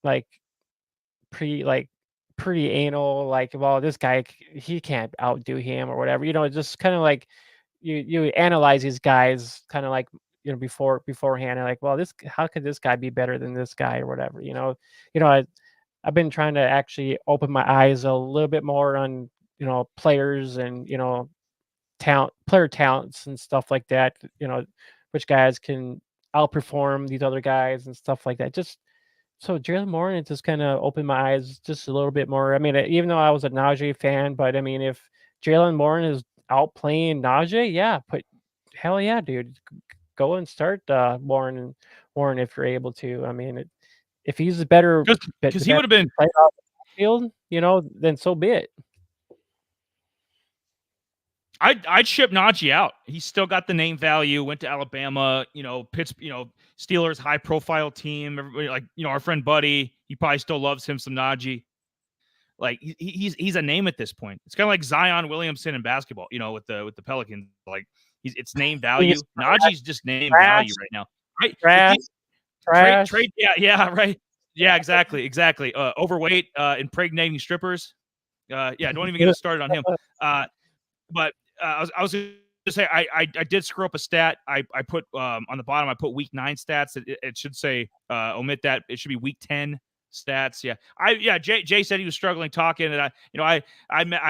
Speaker 1: like pretty anal, like, well, this guy, he can't outdo him or whatever. Just kind of like you analyze these guys kind of like beforehand, and like, well, how could this guy be better than this guy or whatever. I've been trying to actually open my eyes a little bit more on, players and, player talents and stuff like that, which guys can outperform these other guys and stuff like that. Just so Jaylen Warren, it just kind of opened my eyes just a little bit more. I mean, even though I was a Najee fan, but I mean, if Jaylen Warren is outplaying Najee, yeah, hell yeah, dude, go and start Warren if you're able to. I mean, if he's a better,
Speaker 2: because he would have been
Speaker 1: off the field, then so be it.
Speaker 2: I'd ship Najee out. He's still got the name value. Went to Alabama, Steelers high profile team. Everybody, like, our friend Buddy, he probably still loves him some Najee. Like, he's a name at this point. It's kind of like Zion Williamson in basketball, with the Pelicans. Like, it's name value. Najee's just name value right now. Right? Trade. Yeah, right. Yeah, exactly. Overweight, impregnating strippers. Don't even get us started on him. But I was going to say, I did screw up a stat. I put on the bottom, I put week 9 stats. It should say omit that. It should be week 10 stats. Jay said he was struggling talking, and I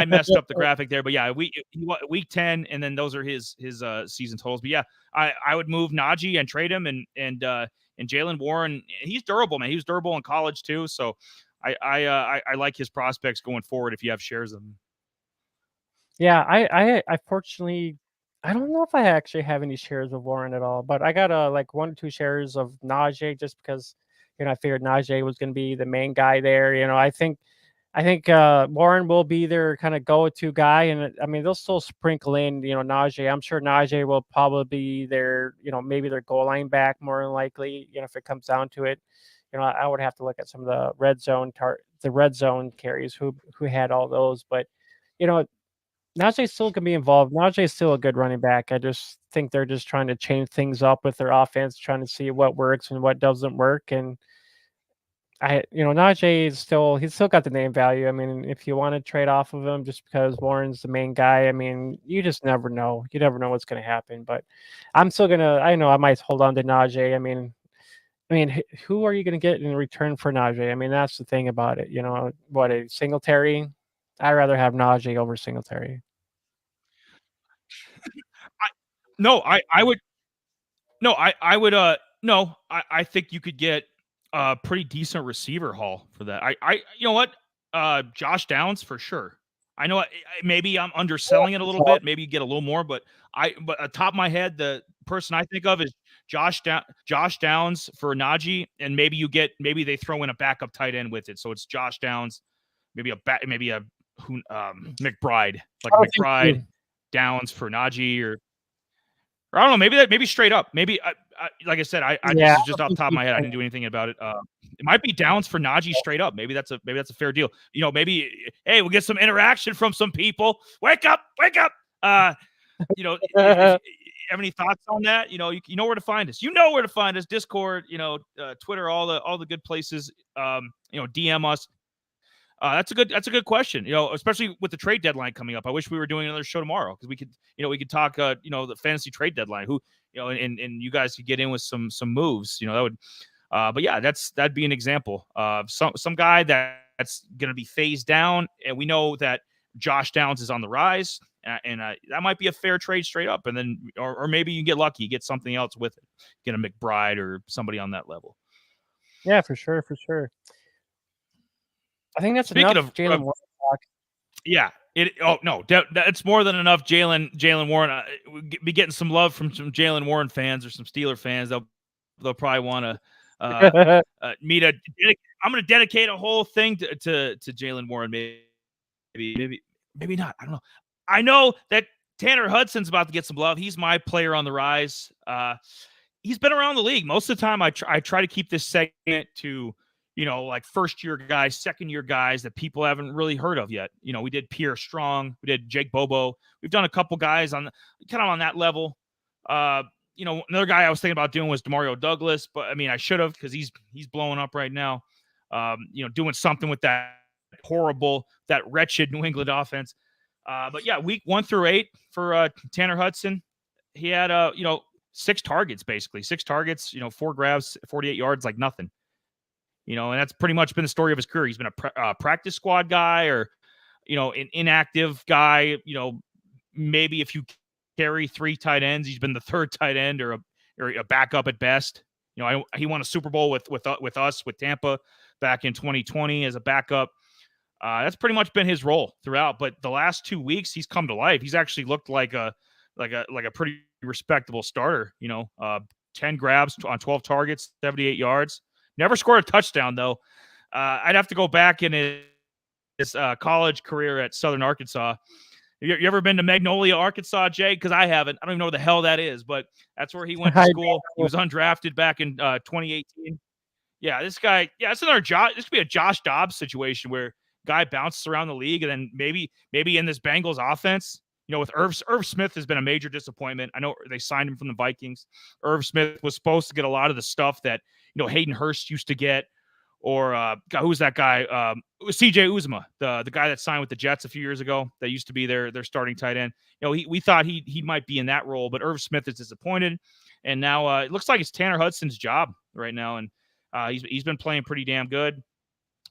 Speaker 2: messed up the graphic there. But yeah, week 10, and then those are his season totals. But yeah, I would move Najee and trade him, and Jaylen Warren. He's durable, man. He was durable in college too. So I like his prospects going forward if you have shares of him.
Speaker 1: Yeah, I fortunately, I don't know if I actually have any shares of Warren at all, but I got like 1 or 2 shares of Najee, just because I figured Najee was going to be the main guy there. I think Warren will be their kind of go-to guy, and I mean, they'll still sprinkle in Najee. I'm sure Najee will probably be their maybe their goal line back more than likely. If it comes down to it, I would have to look at some of the red zone carries who had all those, but Najee's still going to be involved. Najee's still a good running back. I just think they're just trying to change things up with their offense, trying to see what works and what doesn't work. And Najee he's still got the name value. I mean, if you want to trade off of him just because Warren's the main guy, I mean, you just never know. You never know what's going to happen. But I'm still I know I might hold on to Najee. I mean, who are you going to get in return for Najee? I mean, that's the thing about it. What, a Singletary? I'd rather have Najee over Singletary.
Speaker 2: I think you could get a pretty decent receiver haul for that. You know what? Josh Downs for sure. I know maybe I'm underselling it a little bit. Maybe you get a little more, but at top of my head, the person I think of is Josh Downs for Najee, and maybe they throw in a backup tight end with it. So it's Josh Downs, maybe a McBride, like
Speaker 1: I don't think
Speaker 2: McBride, Downs for Najee, or I don't know, maybe straight up. Maybe like I said, I
Speaker 1: Yeah,
Speaker 2: this is
Speaker 1: I
Speaker 2: just
Speaker 1: don't
Speaker 2: off the
Speaker 1: think
Speaker 2: top of
Speaker 1: he
Speaker 2: my head. I
Speaker 1: can.
Speaker 2: didn't do anything about it. It might be Downs for Najee straight up. Maybe that's a fair deal. Maybe hey, we'll get some interaction from some people. Wake up, wake up. If you have any thoughts on that, you know where to find us. You know where to find us. Discord, Twitter, all the good places. DM us. That's a good question. Especially with the trade deadline coming up. I wish we were doing another show tomorrow because we could talk. The fantasy trade deadline. Who, and you guys could get in with some moves. That would. But yeah, that'd be an example of some guy that's going to be phased down, and we know that Josh Downs is on the rise, and that might be a fair trade straight up, and then or maybe you get lucky, get something else with it, get a McBride or somebody on that level.
Speaker 1: Yeah, for sure, for sure. I think that's
Speaker 2: Speaking
Speaker 1: enough
Speaker 2: of
Speaker 1: Jaylen Warren talk.
Speaker 2: Yeah. That's more than enough. Jaylen Warren. We'll be getting some love from some Jaylen Warren fans or some Steeler fans. They'll probably want to me to. I'm going to dedicate a whole thing to Jaylen Warren. Maybe not. I don't know. I know that Tanner Hudson's about to get some love. He's my player on the rise. He's been around the league most of the time. I try to keep this segment to like first-year guys, second-year guys that people haven't really heard of yet. We did Pierre Strong, we did Jake Bobo. We've done a couple guys on that level. Another guy I was thinking about doing was DeMario Douglas, but I mean, I should have because he's blowing up right now. Doing something with that wretched New England offense. But yeah, week 1 through 8 for Tanner Hudson. He had 6 targets, basically 6 targets, 4 grabs, 48 yards, like nothing. And that's pretty much been the story of his career. He's been a practice squad guy or, an inactive guy. Maybe if you carry 3 tight ends, he's been the 3rd tight end or a backup at best. He won a Super Bowl with us, with Tampa back in 2020 as a backup. That's pretty much been his role throughout. But the last 2 weeks, he's come to life. He's actually looked like a pretty respectable starter. 10 grabs on 12 targets, 78 yards. Never scored a touchdown, though. I'd have to go back in his college career at Southern Arkansas. You ever been to Magnolia, Arkansas, Jay? Because I haven't. I don't even know where the hell that is, but that's where he went to school. He was undrafted back in 2018. Yeah, this guy, it's another Josh. This could be a Josh Dobbs situation where guy bounces around the league, and then maybe in this Bengals offense, with Irv Smith has been a major disappointment. I know they signed him from the Vikings. Irv Smith was supposed to get a lot of the stuff that Hayden Hurst used to get, or who's that guy? C.J. Uzomah, the guy that signed with the Jets a few years ago, that used to be their starting tight end. We thought he might be in that role, but Irv Smith is disappointed, and now it looks like it's Tanner Hudson's job right now, and he's been playing pretty damn good.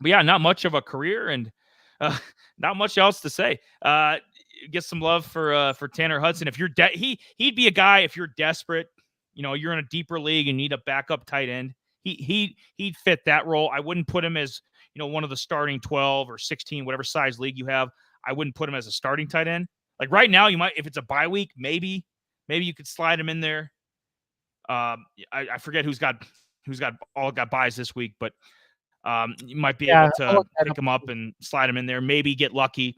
Speaker 2: But yeah, not much of a career, and not much else to say. Get some love for Tanner Hudson. If you're he'd be a guy if you're desperate. You're in a deeper league and need a backup tight end. He'd fit that role. I wouldn't put him as one of the starting 12 or 16, whatever size league you have. I wouldn't put him as a starting tight end. Like right now, you might, if it's a bye week, maybe you could slide him in there. I forget who's got buys this week, but you might be able to pick him up and slide him in there. Maybe get lucky.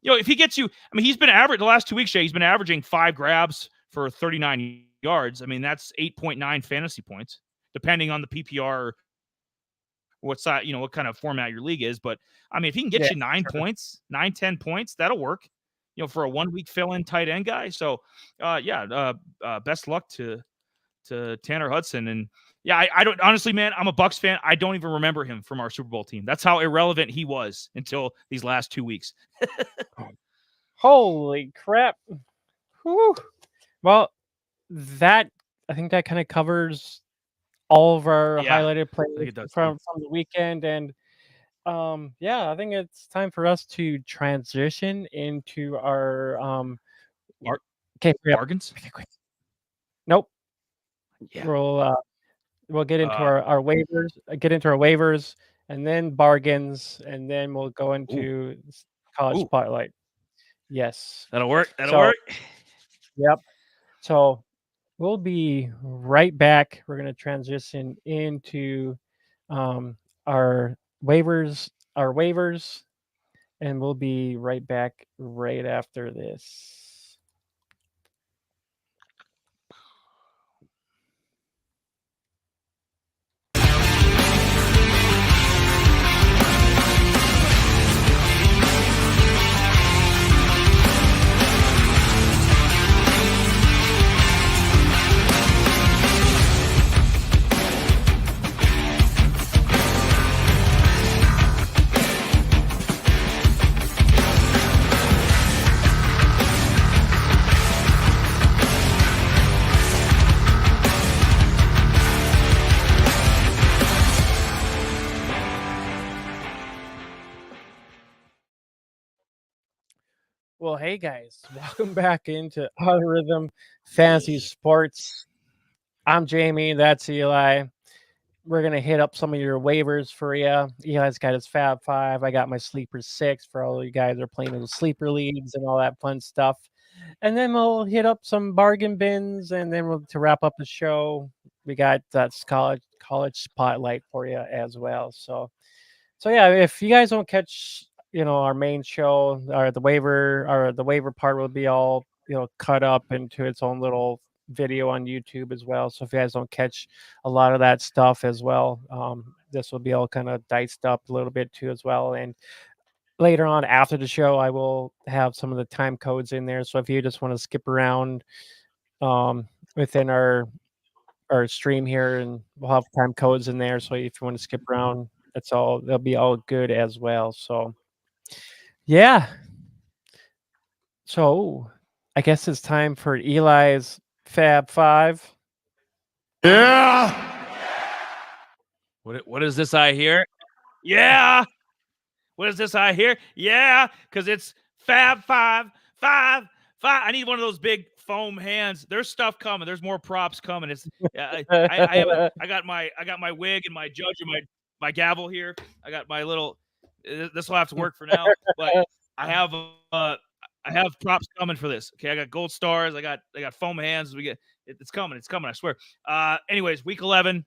Speaker 2: If he gets you, I mean, he's been average the last 2 weeks. Jay, he's been averaging 5 grabs for 39 yards. I mean, that's 8.9 fantasy points, depending on the PPR, what side, what kind of format your league is. But I mean, if he can get you 9 points, 10 points, that'll work. For a 1 week fill-in tight end guy. So, best luck to Tanner Hudson. And yeah, I don't, honestly, man, I'm a Bucs fan. I don't even remember him from our Super Bowl team. That's how irrelevant he was until these last 2 weeks.
Speaker 1: Holy crap. Whew. Well, I think that kind of covers all of our highlighted plays from the weekend. And I think it's time for us to transition into our
Speaker 2: bargains.
Speaker 1: Nope.
Speaker 2: Yeah.
Speaker 1: We'll get into our waivers, and then bargains, and then we'll go into college spotlight. Yes,
Speaker 2: that'll work. Work.
Speaker 1: Yep. So we'll be right back. We're going to transition into our waivers, and we'll be right back right after this. Well, hey guys, welcome back into Algorithm Fantasy Sports. I'm Jaymie, that's Eli. We're gonna hit up some of your waivers for you. Eli's got his Fab Five. I got my Sleeper Six for all you guys that are playing in the sleeper leagues and all that fun stuff. And then we'll hit up some bargain bins, and then to wrap up the show, we got that college spotlight for you as well. So yeah, if you guys don't catch, our main show or the waiver part will be all, cut up into its own little video on YouTube as well. So if you guys don't catch a lot of that stuff as well, this will be all kind of diced up a little bit too as well. And later on after the show, I will have some of the time codes in there. So if you just want to skip around within our stream here, and we'll have time codes in there. So if you want to skip around, they'll be all good as well. So yeah. So I guess it's time for Eli's Fab Five.
Speaker 2: Yeah. What is this I hear? Yeah. What is this I hear? Yeah, because it's Fab Five. I need one of those big foam hands. There's stuff coming. There's more props coming. It's I got my wig and my judge and my gavel here. I got my little. This will have to work for now, but I have props coming for this. Okay, I got gold stars. I got foam hands. It's coming. It's coming. I swear. Anyways, week 11.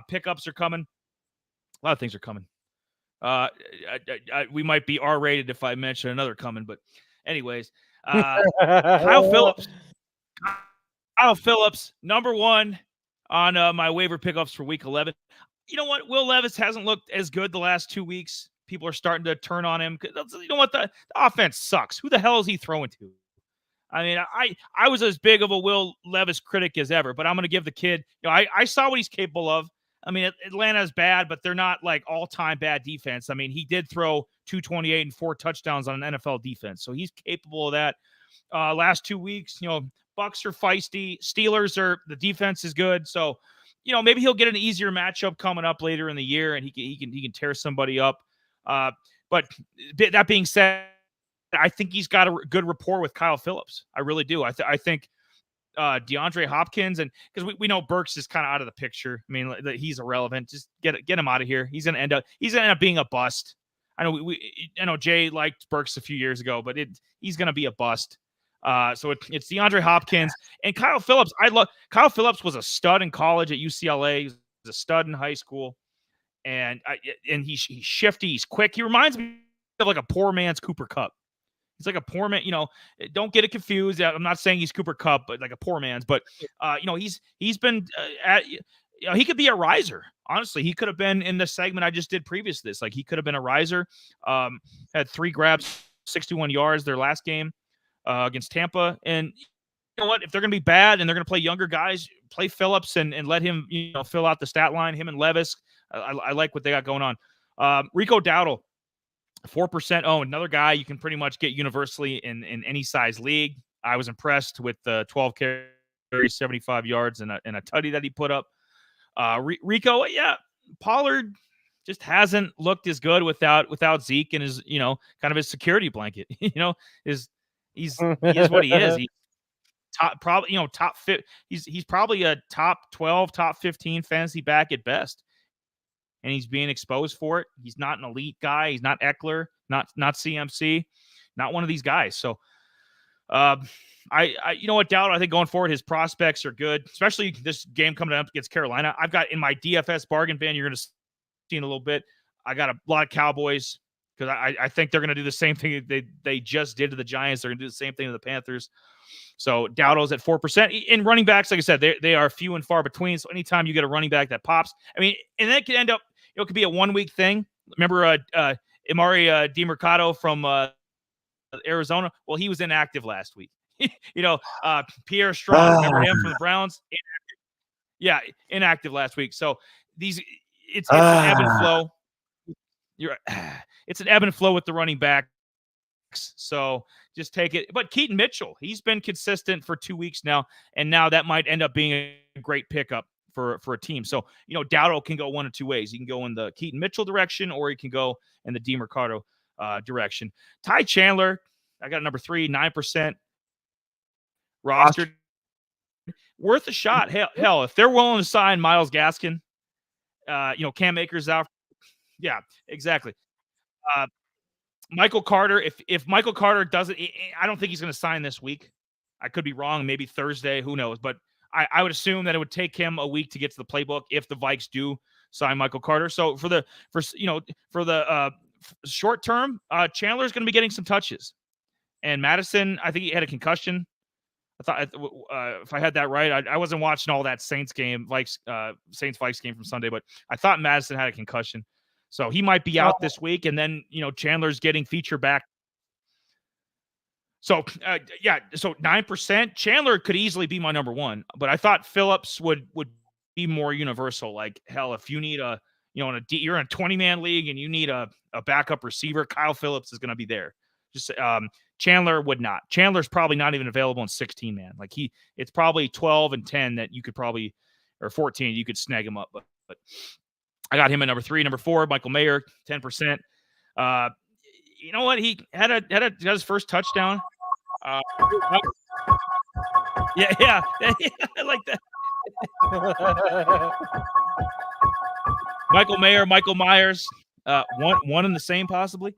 Speaker 2: Pickups are coming. A lot of things are coming. We might be R-rated if I mention another coming, but anyways, Kyle Phillips, number one on my waiver pickups for week 11. You know what? Will Levis hasn't looked as good the last 2 weeks. People are starting to turn on him. You know what? The offense sucks. Who the hell is he throwing to? I mean, I was as big of a Will Levis critic as ever, but I'm going to give the kid, I saw what he's capable of. I mean, Atlanta's bad, but they're not like all-time bad defense. I mean, he did throw 228 and 4 touchdowns on an NFL defense, so he's capable of that. Last 2 weeks, Bucks are feisty. Steelers the defense is good, so maybe he'll get an easier matchup coming up later in the year, and he can tear somebody up. But that being said, I think he's got a good rapport with Kyle Phillips. I really do. I think DeAndre Hopkins, and because we know Burks is kind of out of the picture. I mean, he's irrelevant. Just get him out of here. He's gonna end up being a bust. I know Jay liked Burks a few years ago, but he's gonna be a bust. So it's DeAndre Hopkins and Kyle Phillips. Kyle Phillips was a stud in college at UCLA. He was a stud in high school, and he's shifty. He's quick. He reminds me of like a poor man's Cooper Kupp. He's like a poor man, don't get it confused. I'm not saying he's Cooper Kupp, but like a poor man's. But, he's been he could be a riser. Honestly, he could have been in the segment I just did previous to this. Like, he could have been a riser. Had 3 grabs, 61 yards their last game against Tampa. And you know what? If they're going to be bad and they're going to play younger guys, play Phillips and let him, fill out the stat line, him and Levis. I like what they got going on. Rico Dowdle. 4% owned, another guy you can pretty much get universally in any size league. I was impressed with the 12 carries, 75 yards, and a tutty that he put up. Rico, Pollard just hasn't looked as good without Zeke and his, kind of his security blanket. He is what he is. He top fit. He's probably a top 12, top 15 fantasy back at best. And he's being exposed for it. He's not an elite guy. He's not Eckler, not CMC, not one of these guys. So, you know what, Dowd, I think going forward, his prospects are good, especially this game coming up against Carolina. I've got in my DFS bargain bin, you're going to see in a little bit, I got a lot of Cowboys because I think they're going to do the same thing they just did to the Giants. They're going to do the same thing to the Panthers. So Dowdle's at 4%. In running backs, like I said, they are few and far between. So anytime you get a running back that pops, I mean, and that could end up, it could be a 1 week thing. Remember Emari DeMercado from Arizona? Well, he was inactive last week. Pierre Strong, remember him from the Browns? Inactive last week. So it's an ebb and flow. It's an ebb and flow with the running backs. So just take it. But Keaton Mitchell, he's been consistent for 2 weeks now, and now that might end up being a great pickup for a team. So, Dowdle can go one of two ways. He can go in the Keaton Mitchell direction, or he can go in the DeMercado direction. Ty Chandler, I got number 3, 9% rostered. Worth a shot. Hell, if they're willing to sign Myles Gaskin, Cam Akers out. Yeah, exactly. Michael Carter, if Michael Carter doesn't, I don't think he's going to sign this week. I could be wrong. Maybe Thursday. Who knows? But I would assume that it would take him a week to get to the playbook if the Vikes do sign Michael Carter. So for the short term, Chandler's going to be getting some touches. And Madison, I think he had a concussion. I thought if I had that right, I wasn't watching all that Saints Vikes game from Sunday, but I thought Madison had a concussion. So he might be out this week, and then, Chandler's getting feature back. So, so 9%. Chandler could easily be my number 1, but I thought Phillips would be more universal. Like, hell, if you need you're in a 20-man league and you need a backup receiver, Kyle Phillips is going to be there. Just Chandler would not. Chandler's probably not even available in 16-man. Like, it's probably 12 and 10 that you could probably, or 14, you could snag him up, but I got him at number 3. Number 4, Michael Mayer, 10%. You know what? He got his first touchdown. Yeah, I like that. Michael Mayer, Michael Myers, one in the same possibly.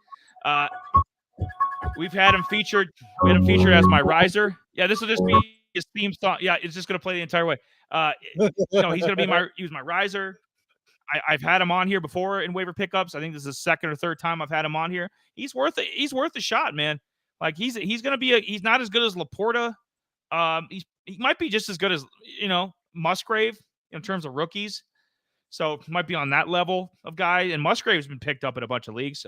Speaker 2: We've had him featured. We had him featured as my riser. Yeah, this will just be his theme song. Yeah, it's just gonna play the entire way. He's gonna be my riser. I've had him on here before in waiver pickups. I think this is the second or third time I've had him on here. He's worth it. He's worth a shot, man. Like he's going to be he's not as good as Laporta. He might be just as good as, Musgrave in terms of rookies. So might be on that level of guy. And Musgrave's been picked up in a bunch of leagues.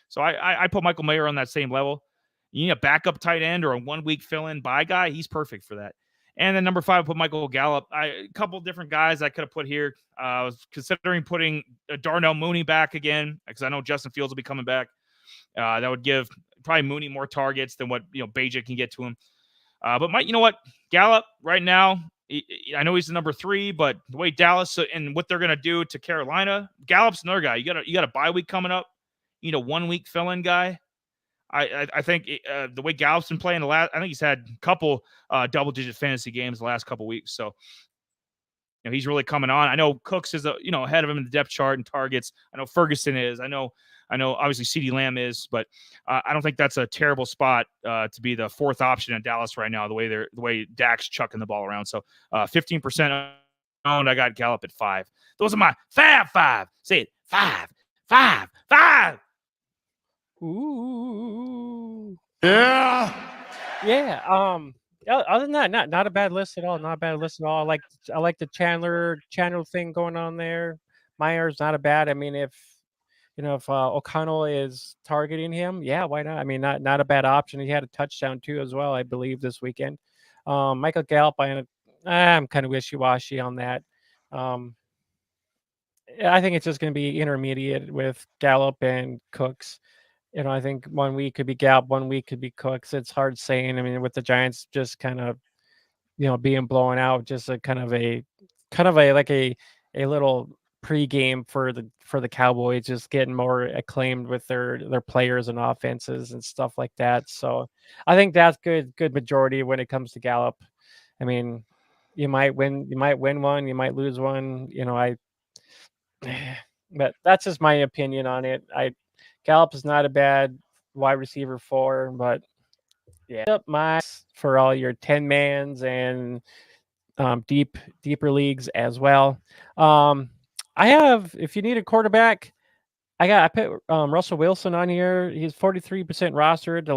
Speaker 2: So I put Michael Mayer on that same level. You need a backup tight end or a 1 week fill-in buy guy. He's perfect for that. And then number 5, I put Michael Gallup. A couple different guys I could have put here. I was considering putting Darnell Mooney back again because I know Justin Fields will be coming back. That would give probably Mooney more targets than what Bajik can get to him. But you know what? Gallup right now, I know he's the number 3, but the way Dallas and what they're going to do to Carolina, Gallup's another guy. You got a bye week coming up. You need a 1 week fill-in guy. I think the way Gallup's been playing I think he's had a couple double-digit fantasy games the last couple weeks. So, he's really coming on. I know Cooks is ahead of him in the depth chart and targets. I know Ferguson is. I know obviously CeeDee Lamb is, but I don't think that's a terrible spot to be the 4th option in Dallas right now. The way Dak's chucking the ball around. So 15% owned. I got Gallup at 5. Those are my Fab 5. Say it. 5.
Speaker 1: Ooh.
Speaker 3: Yeah.
Speaker 1: Other than that, not a bad list at all. Not a bad list at all. I like the Chandler thing going on there. Myers not a bad. I mean, if O'Connell is targeting him, yeah, why not? I mean, not a bad option. He had a touchdown too as well, I believe, this weekend. Michael Gallup, I'm kind of wishy-washy on that. I think it's just going to be intermediate with Gallup and Cooks. I think 1 week could be Gallup, 1 week could be Cooks. It's hard saying. I mean, with the Giants just kind of, being blown out, just a kind of a little pregame for the Cowboys, just getting more acclaimed with their players and offenses and stuff like that. So I think that's good majority when it comes to Gallup. I mean, you might win one, you might lose one. But that's just my opinion on it. Gallup is not a bad wide receiver 4, but yeah, my for all your 10-mans and deeper leagues as well. I have, if you need a quarterback, I put Russell Wilson on here. He's 43% rostered.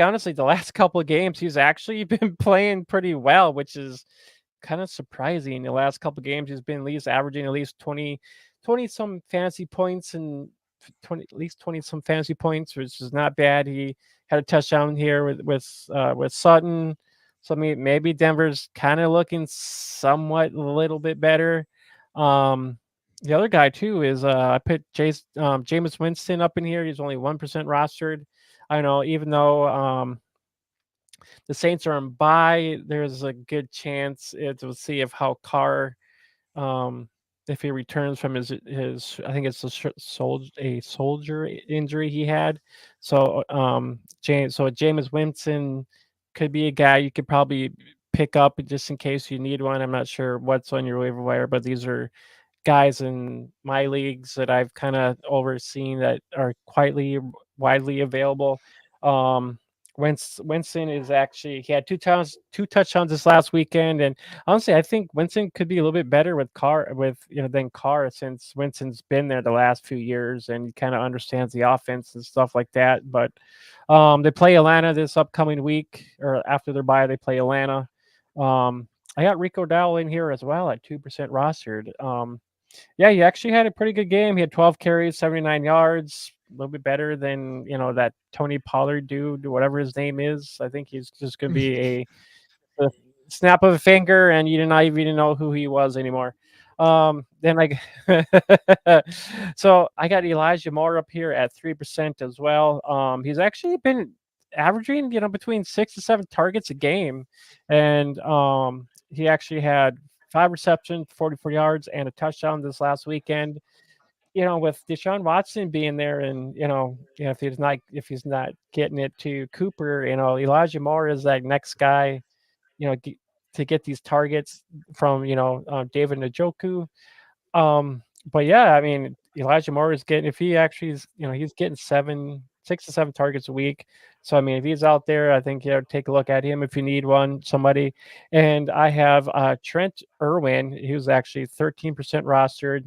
Speaker 1: Honestly, the last couple of games, he's actually been playing pretty well, which is kind of surprising. The last couple of games, he's been at least averaging at least 20 some fantasy points and 20 some fantasy points, which is not bad. He had a touchdown here with Sutton. So I mean, maybe Denver's kind of looking somewhat a little bit better. The other guy too is I put Jameis Winston up in here. He's only 1% rostered. I know, even though the Saints are on bye, there's a good chance we'll see um, if he returns from his I think it's a soldier injury he had. So Jameis Winston could be a guy you could probably pick up just in case you need one. I'm not sure what's on your waiver wire, but these are guys in my leagues that I've kind of overseen that are widely available. Um, Winston is actually he had two touchdowns this last weekend, and honestly, I think Winston could be a little bit better with than Carr since Winston's been there the last few years and kind of understands the offense and stuff like that. But they play Atlanta this upcoming week, or after their bye, they play Atlanta. I got Rico Dowdle in here as well at 2% rostered. Yeah, he actually had a pretty good game. He had 12 carries, 79 yards, a little bit better than, that Tony Pollard dude, whatever his name is. I think he's just going to be a snap of a finger, and you did not even know who he was anymore. Then so I got Elijah Moore up here at 3% as well. He's actually been averaging, between 6 to 7 targets a game, and he actually had 5 receptions, 44 yards, and a touchdown this last weekend. With Deshaun Watson being there, and if he's not getting it to Cooper, Elijah Moore is that next guy, to get these targets from David Njoku. But yeah, I mean, Elijah Moore is getting, if he actually is, he's getting 6 to 7 targets a week. So I mean, if he's out there, I think take a look at him if you need somebody. And I have Trent Irwin, he was actually 13% rostered.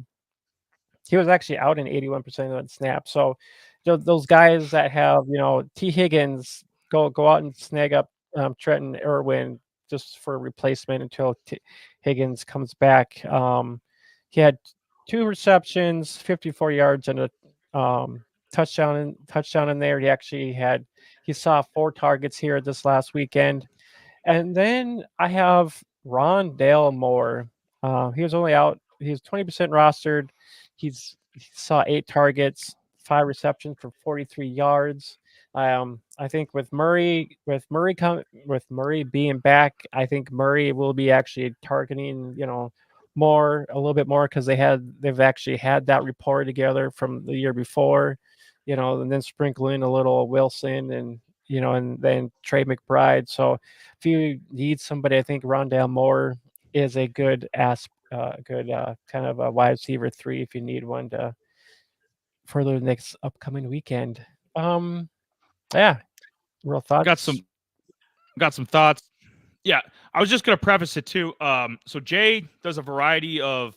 Speaker 1: He was actually out in 81% of the snaps. So those guys that have T Higgins, go out and snag up Trent Irwin just for a replacement until Higgins comes back. He had 2 receptions, 54 yards, and a touchdown in there. He saw 4 targets here this last weekend. And then I have Rondale Moore. He was only out. He's 20% rostered. He saw 8 targets, 5 receptions for 43 yards. I think with Murray being back, I think Murray will be actually targeting, a little bit more, because they've actually had that rapport together from the year before, and then sprinkle in a little Wilson and then Trey McBride. So if you need somebody, I think Rondale Moore is a good kind of a wide receiver 3 if you need one to further the next upcoming weekend. Yeah, real thoughts.
Speaker 2: Got some thoughts. Yeah, I was just gonna preface it too. So Jay does a variety of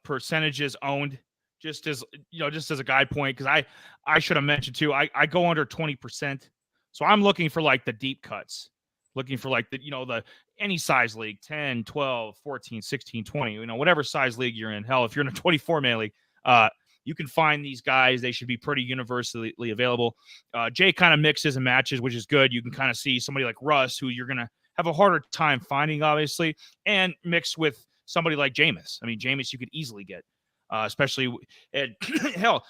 Speaker 2: percentages owned, just as a guide point, because I should have mentioned too. I go under 20%, so I'm looking for like the deep cuts, looking for like the any size league, 10, 12, 14, 16, 20, whatever size league you're in. Hell, if you're in a 24-man league, you can find these guys. They should be pretty universally available. Jay kind of mixes and matches, which is good. You can kind of see somebody like Russ, who you're going to have a harder time finding, obviously, and mixed with somebody like Jameis. I mean, Jameis you could easily get, especially hell,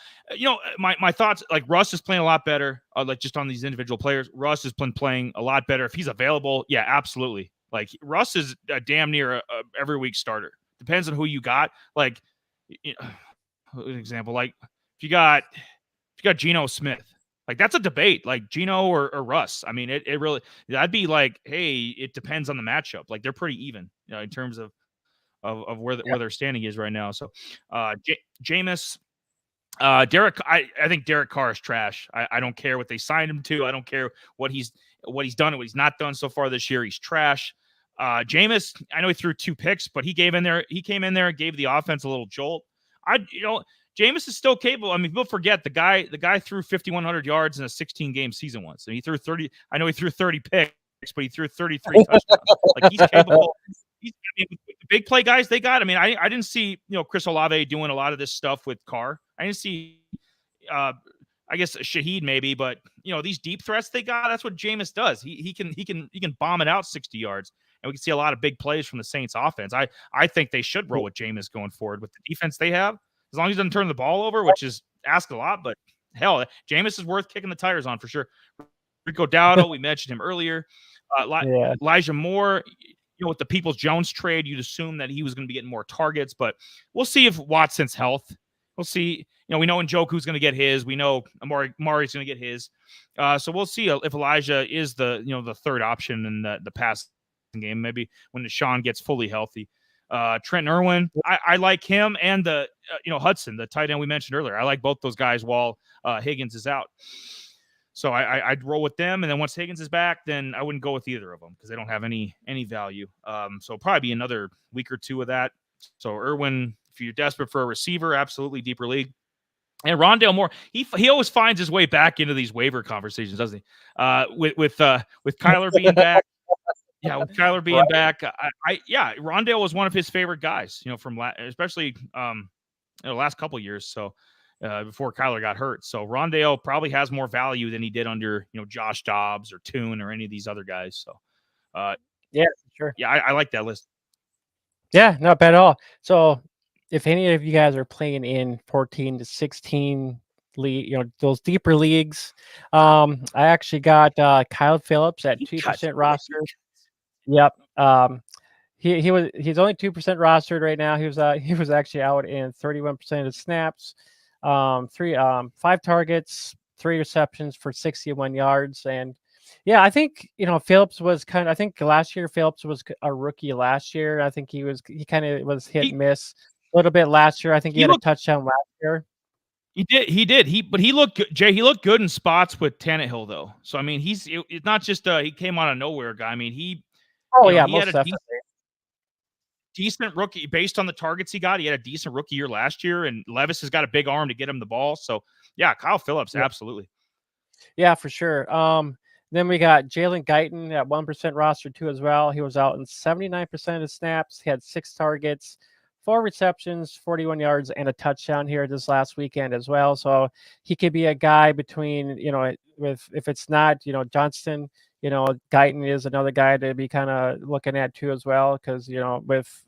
Speaker 2: my thoughts, like Russ is playing a lot better, like just on these individual players. Russ has been playing a lot better. If he's available, yeah, absolutely. Like Russ is a damn near a every week starter. Depends on who you got. Like, an example, like if you got Geno Smith, like that's a debate, like Geno or Russ. I mean, it really, that'd be like, hey, it depends on the matchup. Like they're pretty even, in terms of where their standing is right now. So Jameis, Derek, I think Derek Carr is trash. I don't care what they signed him to. I don't care what he's done and what he's not done so far this year. He's trash. Jameis, I know he threw 2 picks, but he came in there and gave the offense a little jolt. Jameis is still capable. I mean, people forget the guy threw 5,100 yards in a 16-game season once. And he threw 30. I know he threw 30 picks, but he threw 33 touchdowns. Like, he's capable. I mean, with the big play guys they got. I mean, I didn't see Chris Olave doing a lot of this stuff with Carr. I didn't see. I guess Shaheed maybe, but these deep threats they got. That's what Jameis does. He can bomb it out 60 yards, and we can see a lot of big plays from the Saints offense. I think they should roll with Jameis going forward with the defense they have. As long as he doesn't turn the ball over, which is asked a lot, but hell, Jameis is worth kicking the tires on for sure. Rico Dowdle, we mentioned him earlier. Elijah Moore, with the Peoples Jones trade, you'd assume that he was going to be getting more targets, but we'll see if Watson's health. We'll see. We know Njoku's going to get his. We know Amari's going to get his. So we'll see if Elijah is the third option in the passing game. Maybe when Deshaun gets fully healthy. Trent Irwin, I like him, and the Hudson, the tight end we mentioned earlier. I like both those guys while Higgins is out. So I'd roll with them, and then once Higgins is back, then I wouldn't go with either of them because they don't have any value. So probably be another week or two of that. So Irwin, if you're desperate for a receiver, absolutely deeper league. And Rondale Moore, he always finds his way back into these waiver conversations, doesn't he? With Kyler being back. Yeah, with Kyler being back, Rondale was one of his favorite guys, from especially the last couple of years. So before Kyler got hurt, so Rondale probably has more value than he did under Josh Dobbs or Toon or any of these other guys. So
Speaker 1: yeah, sure.
Speaker 2: Yeah, I like that list.
Speaker 1: Yeah, not bad at all. So if any of you guys are playing in 14 to 16 league, those deeper leagues, I actually got Kyle Phillips at 2% roster. Yep. He's only 2% rostered right now. He was actually out in 31% of snaps. 5 targets, 3 receptions for 61 yards. And yeah, I think Phillips was I think last year Phillips was a rookie last year. I think he kind of was hit and miss a little bit last year. I think he had a touchdown last year.
Speaker 2: He did. But he looked good, Jay. He looked good in spots with Tannehill though. So I mean, it's not just he came out of nowhere guy. I mean, he
Speaker 1: most
Speaker 2: had a decent rookie based on the targets he got. He had a decent rookie year last year, and Levis has got a big arm to get him the ball. So yeah, Kyle Phillips, absolutely.
Speaker 1: Yeah, for sure. Then we got Jalen Guyton at 1% roster too as well. He was out in 79% of snaps. He had 6 targets, 4 receptions, 41 yards, and a touchdown here this last weekend as well. So he could be a guy between, if it's not, Johnston, Guyton is another guy to be kind of looking at too as well. Cause with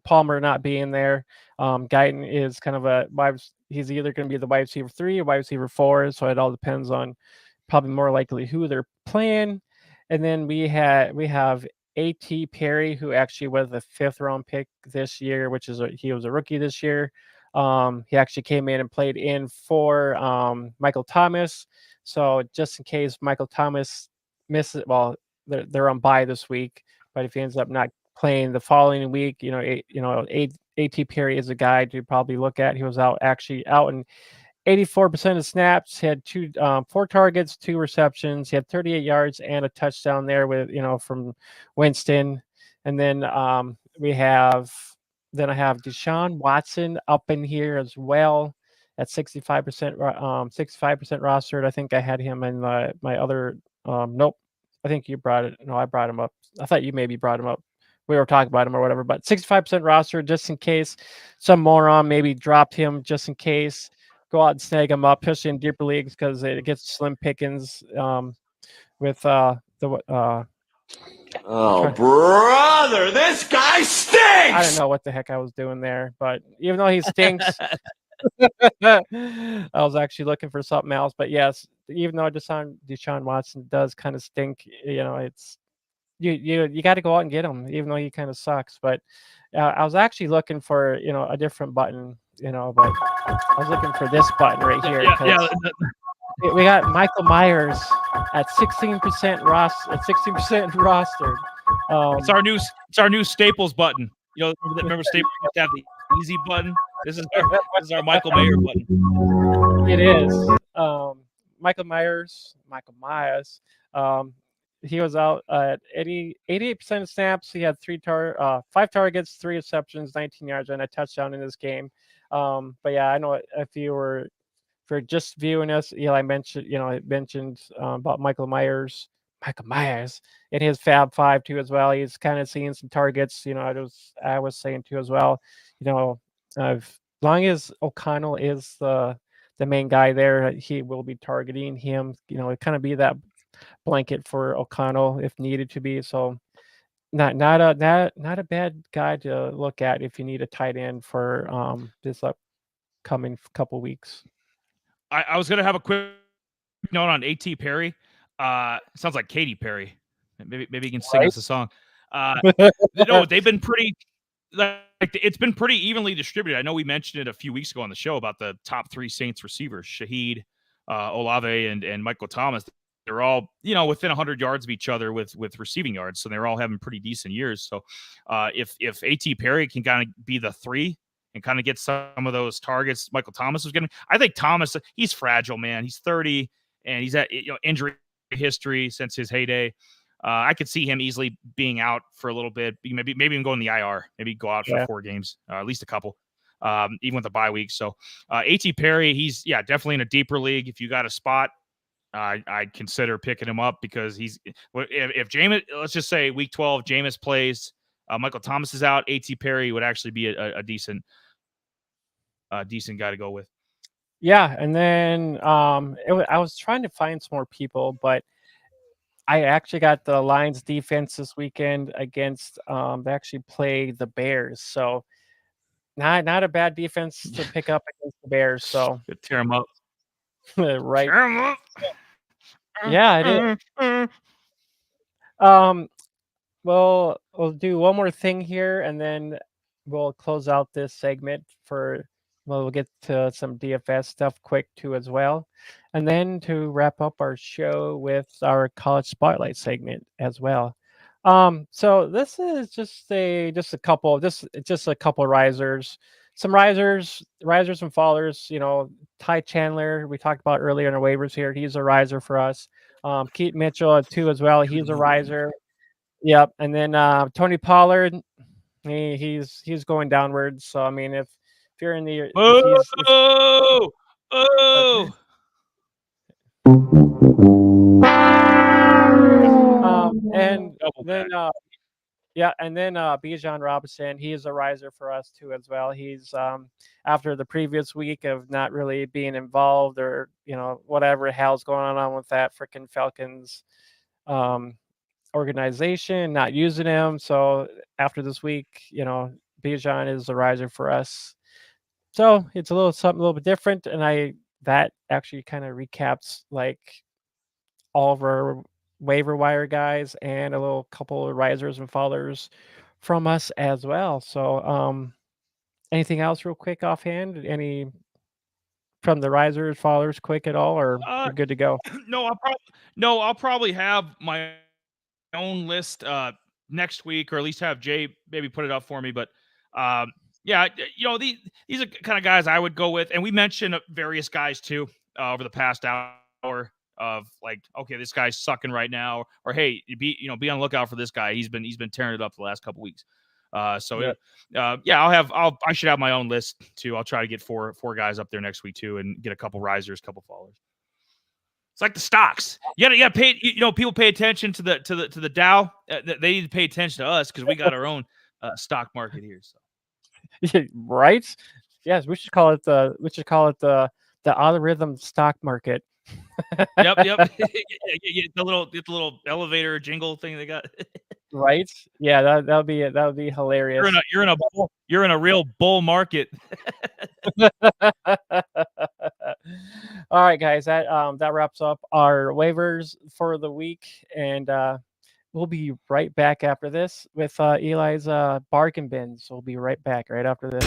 Speaker 1: Palmer not being there, Guyton is kind of he's either going to be the wide receiver 3 or wide receiver 4. So it all depends on probably more likely who they're playing. And then we have A.T. Perry, who actually was the 5th round pick this year, he was a rookie this year. He actually came in and played in for Michael Thomas. So just in case Michael Thomas misses, well, they're on bye this week, but if he ends up not playing the following week, A.T. Perry is a guy to probably look at. He was out in 84% of snaps. He had 4 targets, 2 receptions. He had 38 yards and a touchdown there with from Winston. And then I have Deshaun Watson up in here as well at 65% rostered. I think I had him in my other nope. I think you brought it. No, I brought him up. I thought you maybe brought him up. We were talking about him or whatever, but 65% roster just in case some moron maybe dropped him just in case. Go out and snag him up, especially in deeper leagues because it gets slim pickings with oh,
Speaker 3: brother, this guy stinks!
Speaker 1: I don't know what the heck I was doing there, but even though he stinks, I was actually looking for something else. But yes, even though Deshaun Watson does kind of stink, it's you got to go out and get him, even though he kind of sucks. But I was actually looking for a different button, but I was looking for this button right here. We got Michael Myers at 16% rostered.
Speaker 2: It's our new Staples button. Remember Staples used to have the easy button. This is our Michael Mayer button.
Speaker 1: It is. Michael Myers. He was out at 88% of snaps. He had 5 targets, 3 receptions, 19 yards, and a touchdown in this game. But yeah, I know if you're just viewing us, Eli mentioned about Michael Myers and his Fab Five too as well. He's kind of seeing some targets. I was saying too as well. As long as O'Connell is the main guy there, he will be targeting him. It kind of be that blanket for O'Connell if needed to be. So not a bad guy to look at if you need a tight end for this upcoming couple weeks.
Speaker 2: I was gonna have a quick note on A.T. Perry. Sounds like Katy Perry. Maybe he can sing us a song. No, they've been pretty. It's been pretty evenly distributed. I know we mentioned it a few weeks ago on the show about the top 3 Saints receivers: Shaheed, Olave, and Michael Thomas. They're all within 100 yards of each other with receiving yards, so they're all having pretty decent years. So if A.T. Perry can kind of be the 3 and kind of get some of those targets, Michael Thomas is getting. I think Thomas, he's fragile, man. He's 30 and he's at injury history since his heyday. I could see him easily being out for a little bit. Maybe even go in the IR. Maybe go out for 4 games, at least a couple, even with the bye week. So A.T. Perry, he's definitely in a deeper league. If you got a spot, I'd consider picking him up because if Jameis, let's just say week 12, Jameis plays, Michael Thomas is out, A.T. Perry would actually be a decent guy to go with.
Speaker 1: Yeah, and then I was trying to find some more people, but I actually got the Lions defense this weekend against they actually play the Bears, so not a bad defense to pick up against the Bears. So
Speaker 2: tear them up,
Speaker 1: right?
Speaker 2: Tear them up.
Speaker 1: Yeah, I did. We'll do one more thing here, and then we'll close out this segment we'll get to some DFS stuff quick too as well. And then to wrap up our show with our college spotlight segment as well. So this is just a couple risers. Some risers and fallers, Ty Chandler, we talked about earlier in our waivers here. He's a riser for us. Keith Mitchell too as well. He's a riser. Yep. And then Tony Pollard, he's going downwards. So I mean, if you're in the and then Bijan Robinson, he's a riser for us too as well. He's after the previous week of not really being involved or whatever the hell's going on with that freaking Falcons organization, not using him. So after this week, Bijan is a riser for us. So it's something a little bit different, and that actually kind of recaps like all of our waiver wire guys and a little couple of risers and fallers from us as well. So anything else real quick offhand? Any from the risers, fallers quick at all, or we're good to go?
Speaker 2: No, I'll probably have my own list next week, or at least have Jay maybe put it up for me. But these are kind of guys I would go with, and we mentioned various guys too over the past hour of like, okay, this guy's sucking right now, or hey, be on the lookout for this guy. He's been tearing it up the last couple weeks. I should have my own list too. I'll try to get four guys up there next week too, and get a couple risers, couple fallers. It's like the stocks. You gotta pay. People pay attention to the Dow. They need to pay attention to us because we got our own stock market here. So.
Speaker 1: Right? Yes, we should call it the algorithm stock market.
Speaker 2: Yep. the little elevator jingle thing they got.
Speaker 1: Right? Yeah, that would be hilarious.
Speaker 2: You're in a real bull market.
Speaker 1: All right, guys, that wraps up our waivers for the week, and we'll be right back after this with Eli's bargain bins. We'll be right back right after this.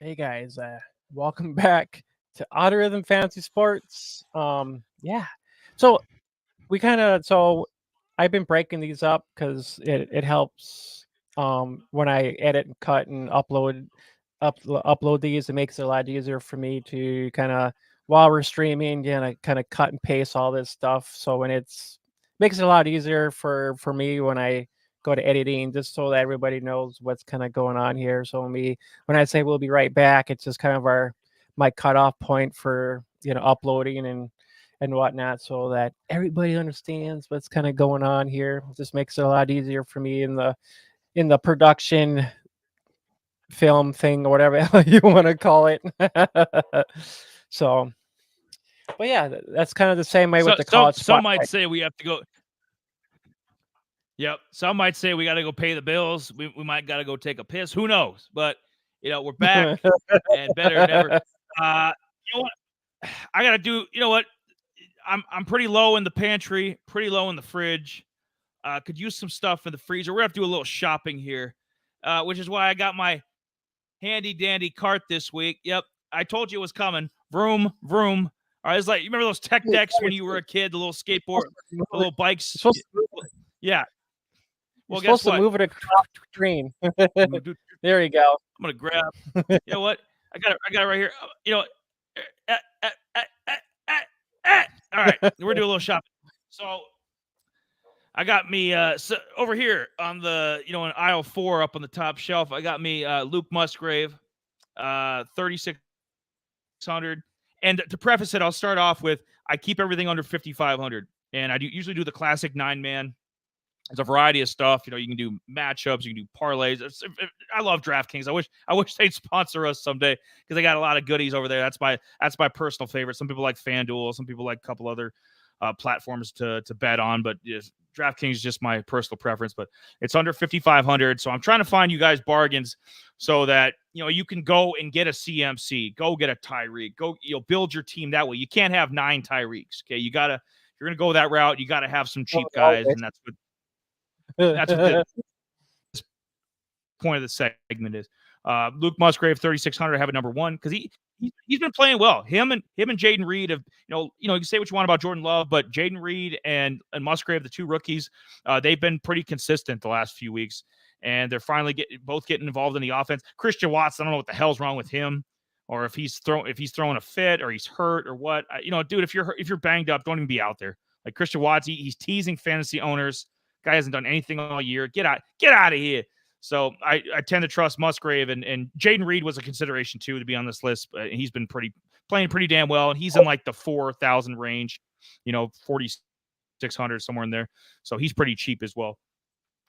Speaker 1: Hey guys, welcome back to Otter Rhythm Fantasy Sports. Yeah. So so I've been breaking these up because it helps when I edit and cut and upload these. It makes it a lot easier for me to kind of while we're streaming, kind of cut and paste all this stuff. So when makes it a lot easier for me when I go to editing, just so that everybody knows what's kind of going on here. So when I say we'll be right back, it's just kind of my cutoff point for uploading and whatnot, so that everybody understands what's kind of going on here. It just makes it a lot easier for me in the production film thing or whatever you want to call it. So, but yeah, that's kind of the same way with the college
Speaker 2: Some
Speaker 1: spot.
Speaker 2: might say we have to go. Yep. Some might say we got to go pay the bills. We might got to go take a piss. Who knows? But we're back and better than ever. You know what? I got to do. You know what? I'm pretty low in the pantry, pretty low in the fridge. Could use some stuff in the freezer. We're gonna have to do a little shopping here, which is why I got my handy dandy cart this week. Yep, I told you it was coming. Vroom, vroom. All right, it's like, you remember those tech decks when you were a kid, the little skateboard, the little bikes. Yeah. Well,
Speaker 1: You're
Speaker 2: guess
Speaker 1: supposed
Speaker 2: what?
Speaker 1: to move it across the screen. There you go.
Speaker 2: I'm gonna grab. You know what? I got it right here. You know. All right, we're doing a little shopping. So I got me so over here on the in aisle 4 up on the top shelf. I got me Luke Musgrave, 3,600. And to preface it, I'll start off with I keep everything under 5,500, and I usually do the classic 9-man. There's a variety of stuff. You can do matchups, you can do parlays. I love DraftKings. I wish they'd sponsor us someday because they got a lot of goodies over there. That's my personal favorite. Some people like FanDuel, some people like a couple other platforms to bet on, but DraftKings is just my personal preference. But it's under 5,500, so I'm trying to find you guys bargains so that you can go and get a CMC, go get a Tyreek, go build your team that way. You can't have 9 Tyreeks. Okay, if you're gonna go that route, you got to have some cheap guys, and that's what the point of the segment is. Luke Musgrave, 3,600, have it number 1 because he's been playing well. Him and Jaden Reed have, you can say what you want about Jordan Love, but Jaden Reed and Musgrave, the 2 rookies, they've been pretty consistent the last few weeks, and they're finally both getting involved in the offense. Christian Watts, I don't know what the hell's wrong with him, or if he's throwing a fit or he's hurt or what. Dude, if you're banged up, don't even be out there. Like Christian Watts, he's teasing fantasy owners. Guy hasn't done anything all year. Get out of here. So I tend to trust Musgrave, and Jaden Reed was a consideration too to be on this list. He's been playing pretty damn well, and he's in like the 4,000 range, 4,600 somewhere in there. So he's pretty cheap as well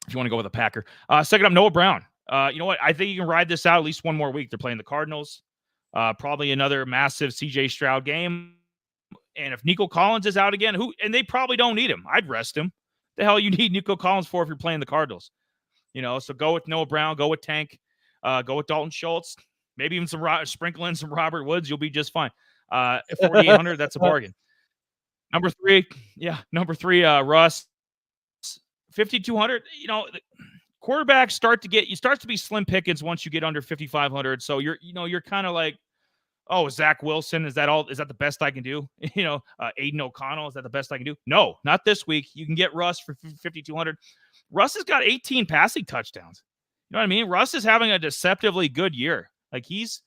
Speaker 2: if you want to go with a Packer. Second up, Noah Brown. You know what? I think you can ride this out at least one more week. They're playing the Cardinals. Probably another massive CJ Stroud game. And if Nico Collins is out again, and they probably don't need him, I'd rest him. The hell you need Nico Collins for if you're playing the Cardinals? So go with Noah Brown, go with Tank, go with Dalton Schultz, maybe even sprinkle in some Robert Woods. You'll be just fine. At 4,800, that's a bargain. Number three, Russ, 5,200. Quarterbacks start to be slim pickings once you get under 5,500. So you're kind of like, oh, Zach Wilson, is that all? Is that the best I can do? Aiden O'Connell, is that the best I can do? No, not this week. You can get Russ for 5,200. Russ has got 18 passing touchdowns. You know what I mean? Russ is having a deceptively good year. Like he's,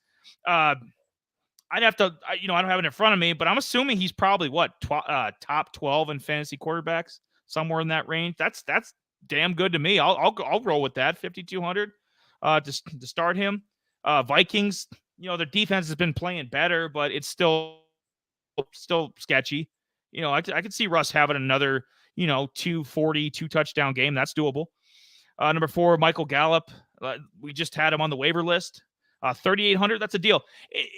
Speaker 2: I'd have to, I don't have it in front of me, but I'm assuming he's probably top 12 in fantasy quarterbacks, somewhere in that range. That's damn good to me. I'll roll with that 5,200 to start him. Vikings. Their defense has been playing better, but it's still sketchy. I could see Russ having another, 240, 2-touchdown game. That's doable. Number 4, Michael Gallup. We just had him on the waiver list. 3,800. That's a deal.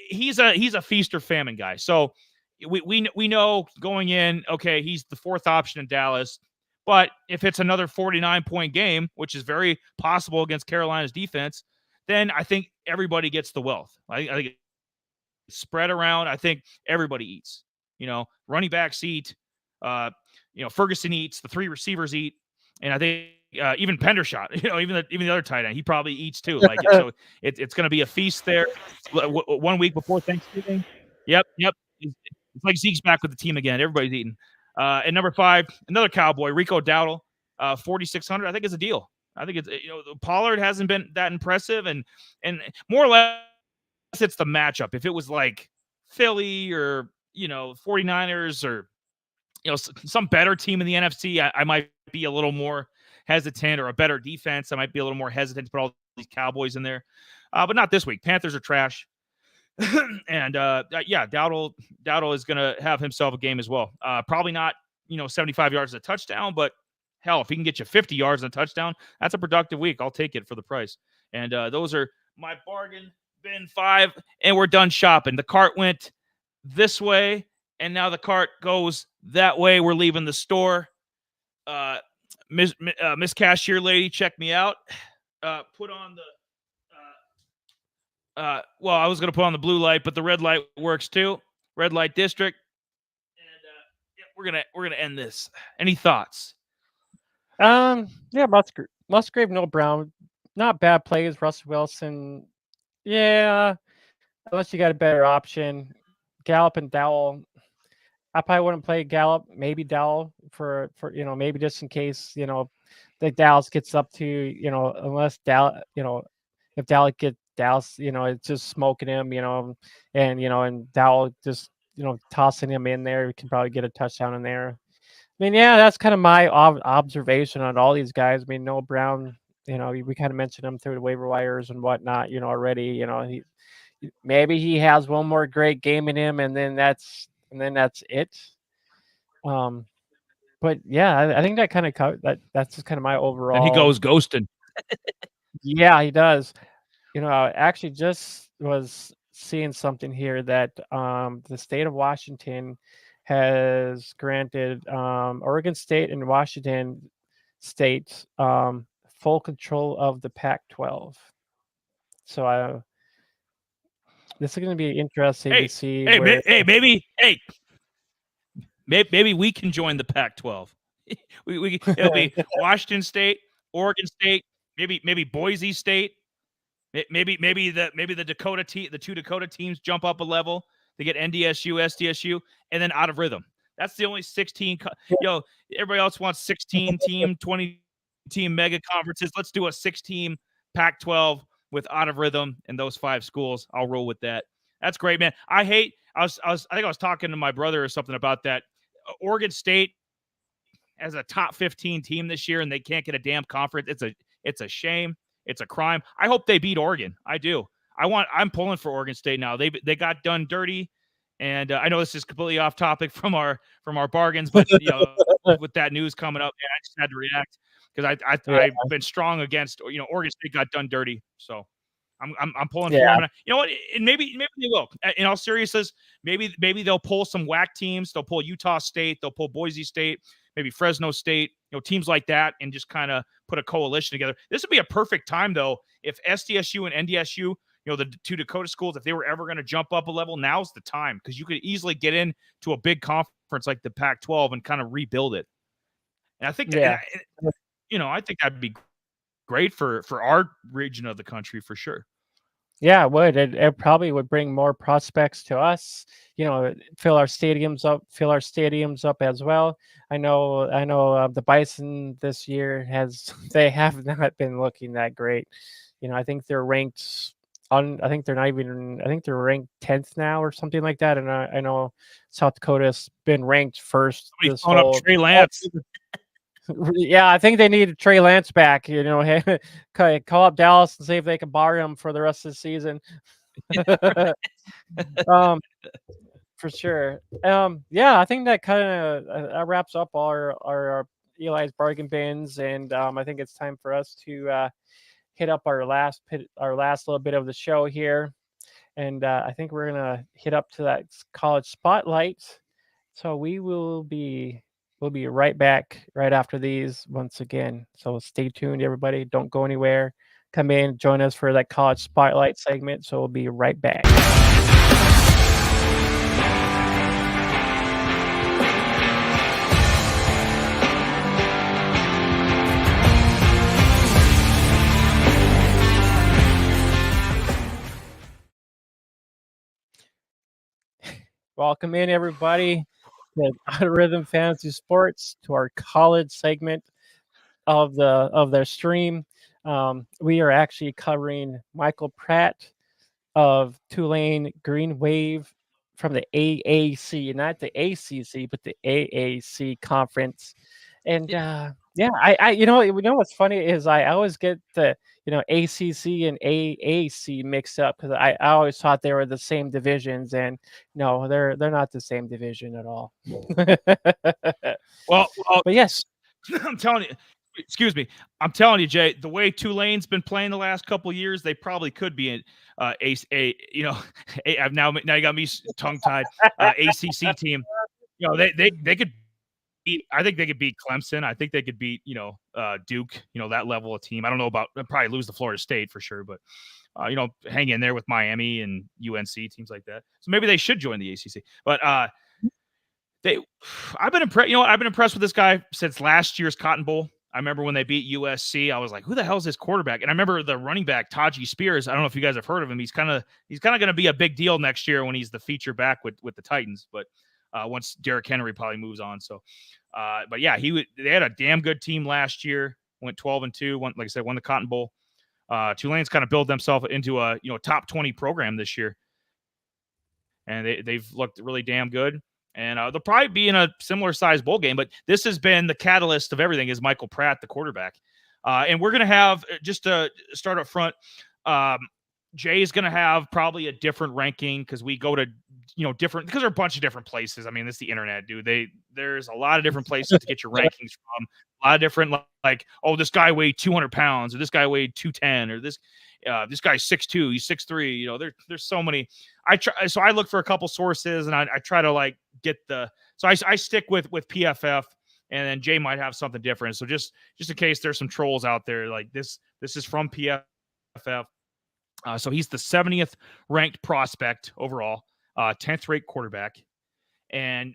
Speaker 2: He's a feast or famine guy. So we know going in, okay, he's the 4th option in Dallas. But if it's another 49-point game, which is very possible against Carolina's defense, then I think everybody gets the wealth. I think it's spread around. I think everybody eats. Running backs eat. Ferguson eats. The 3 receivers eat. And I think even Pendershot, even the other tight end, he probably eats too. Like so, it's going to be a feast there. 1 week before Thanksgiving. Yep. It's like Zeke's back with the team again. Everybody's eating. And number 5, another Cowboy, Rico Dowdle, 4,600. I think it's a deal. I think it's Pollard hasn't been that impressive, and more or less it's the matchup. If it was like Philly or 49ers or some better team in the NFC, I might be a little more hesitant, or a better defense, I might be a little more hesitant to put all these Cowboys in there. But not this week. Panthers are trash. And Dowdle is going to have himself a game as well. Probably not 75 yards a touchdown, but hell, if he can get you 50 yards and a touchdown, that's a productive week. I'll take it for the price. And those are my bargain bin 5, and we're done shopping. The cart went this way, and now the cart goes that way. We're leaving the store. Miss Cashier Lady, check me out. Put on the well, I was going to put on the blue light, but the red light works too. Red light district. And we're gonna end this. Any thoughts?
Speaker 1: Yeah, Musgrave, no Brown, not bad plays. Russell Wilson, yeah, unless you got a better option. Gallup and Dowell, I probably wouldn't play Gallup, maybe Dowell for maybe just in case the Dallas gets up to unless Dowell if Dowell gets Dallas it's just smoking him and Dowell just tossing him in there, we can probably get a touchdown in there. I mean, yeah, that's kind of my observation on all these guys. I mean, Noah Brown, we kind of mentioned him through the waiver wires and whatnot, already. Maybe he has one more great game in him, and then that's it. But yeah, I think that kind of that's just kind of my overall.
Speaker 2: And he goes ghosting.
Speaker 1: Yeah, he does. I actually just was seeing something here that the state of Washington has granted Oregon State and Washington State full control of the Pac-12. So this is going to be interesting to see.
Speaker 2: Maybe we can join the Pac-12. It'll be Washington State, Oregon State, maybe Boise State, maybe the Dakota the 2 Dakota teams jump up a level. They get NDSU, SDSU, and then Out of Rhythm. That's the only 16. Everybody else wants 16-team, 20-team mega conferences. Let's do a 6-team Pac-12 with Out of Rhythm and those 5 schools. I'll roll with that. That's great, man. I think I was talking to my brother or something about that. Oregon State as a top 15 team this year, and they can't get a damn conference. It's a shame. It's a crime. I hope they beat Oregon. I do. I'm pulling for Oregon State now. They got done dirty, and I know this is completely off topic from our bargains, but with that news coming up, I just had to react because I've been strong against Oregon State got done dirty, so I'm pulling for them. And you know what? And maybe they will. In all seriousness, maybe they'll pull some whack teams. They'll pull Utah State. They'll pull Boise State. Maybe Fresno State. Teams like that, and just kind of put a coalition together. This would be a perfect time though if SDSU and NDSU. The 2 Dakota schools, if they were ever going to jump up a level, now's the time because you could easily get into a big conference like the Pac-12 and kind of rebuild it. And I think, I think that'd be great for our region of the country for sure.
Speaker 1: Yeah, it would. It probably would bring more prospects to us. Fill our stadiums up as well. I know the Bison this year they have not been looking that great. I think they're ranked. I think they're ranked 10th now or something like that. And I know South Dakota's been ranked first.
Speaker 2: Somebody's calling up Trey Lance.
Speaker 1: Yeah, I think they need Trey Lance back. Call up Dallas and see if they can borrow him for the rest of the season. For sure. I think that kind of wraps up our Eli's bargain bins, and I think it's time for us to hit up our last little bit of the show here, and I think we're gonna hit up to that college spotlight. So we'll be right back right after these once again. So stay tuned, everybody. Don't go anywhere. Come in, join us for that college spotlight segment. So we'll be right back. Welcome in, everybody, to Rhythm Fantasy Sports, to our college segment of their stream. We are actually covering Michael Pratt of Tulane GreenWave from the AAC, not the ACC, but the AAC conference. And yeah, you know what's funny is I always get the ACC and AAC mixed up because I always thought they were the same divisions, and no, they're not the same division at all.
Speaker 2: Well,
Speaker 1: But yes,
Speaker 2: I'm telling you, excuse me, I'm telling you, Jay, the way Tulane's been playing the last couple of years, they probably could be an I've now you got me tongue tied. ACC team, they could beat. I think they could beat Clemson. I think they could beat Duke. That level of team. I don't know about. They'll probably lose to Florida State for sure, but hang in there with Miami and UNC teams like that. So maybe they should join the ACC. But I've been impressed. I've been impressed with this guy since last year's Cotton Bowl. I remember when they beat USC. I was like, "Who the hell is this quarterback?" And I remember the running back Tajee Spears. I don't know if you guys have heard of him. He's kind of going to be a big deal next year when he's the feature back with the Titans. But once Derrick Henry probably moves on. So, but yeah, they had a damn good team last year. Went 12-2. Like I said, won the Cotton Bowl. Tulane's kind of built themselves into a top 20 program this year, and they've looked really damn good. And they'll probably be in a similar size bowl game, but this has been the catalyst of everything is Michael Pratt, the quarterback. And we're going to have, just to start up front, Jay is going to have probably a different ranking because we go to, different, because there are a bunch of different places. I mean, this is the internet, dude. There's a lot of different places to get your rankings from. A lot of different, like, oh, this guy weighed 200 pounds, or this guy weighed 210, or this guy's 6'2", he's 6'3". There's so many. So I look for a couple sources, and I try to like get so I stick with PFF, and then Jay might have something different. So just in case there's some trolls out there, like this is from PFF. So he's the 70th ranked prospect overall, 10th rate quarterback, and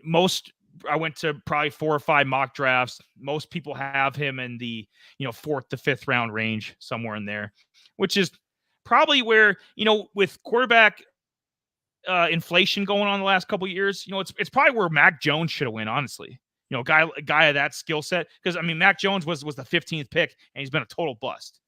Speaker 2: I went to probably 4 or 5 mock drafts. Most people have him in the 4th to 5th round range, somewhere in there, which is probably where with quarterback inflation going on the last couple of years, it's probably where Mac Jones should have went, honestly. A guy of that skill set, because I mean Mac Jones was the 15th pick, and he's been a total bust.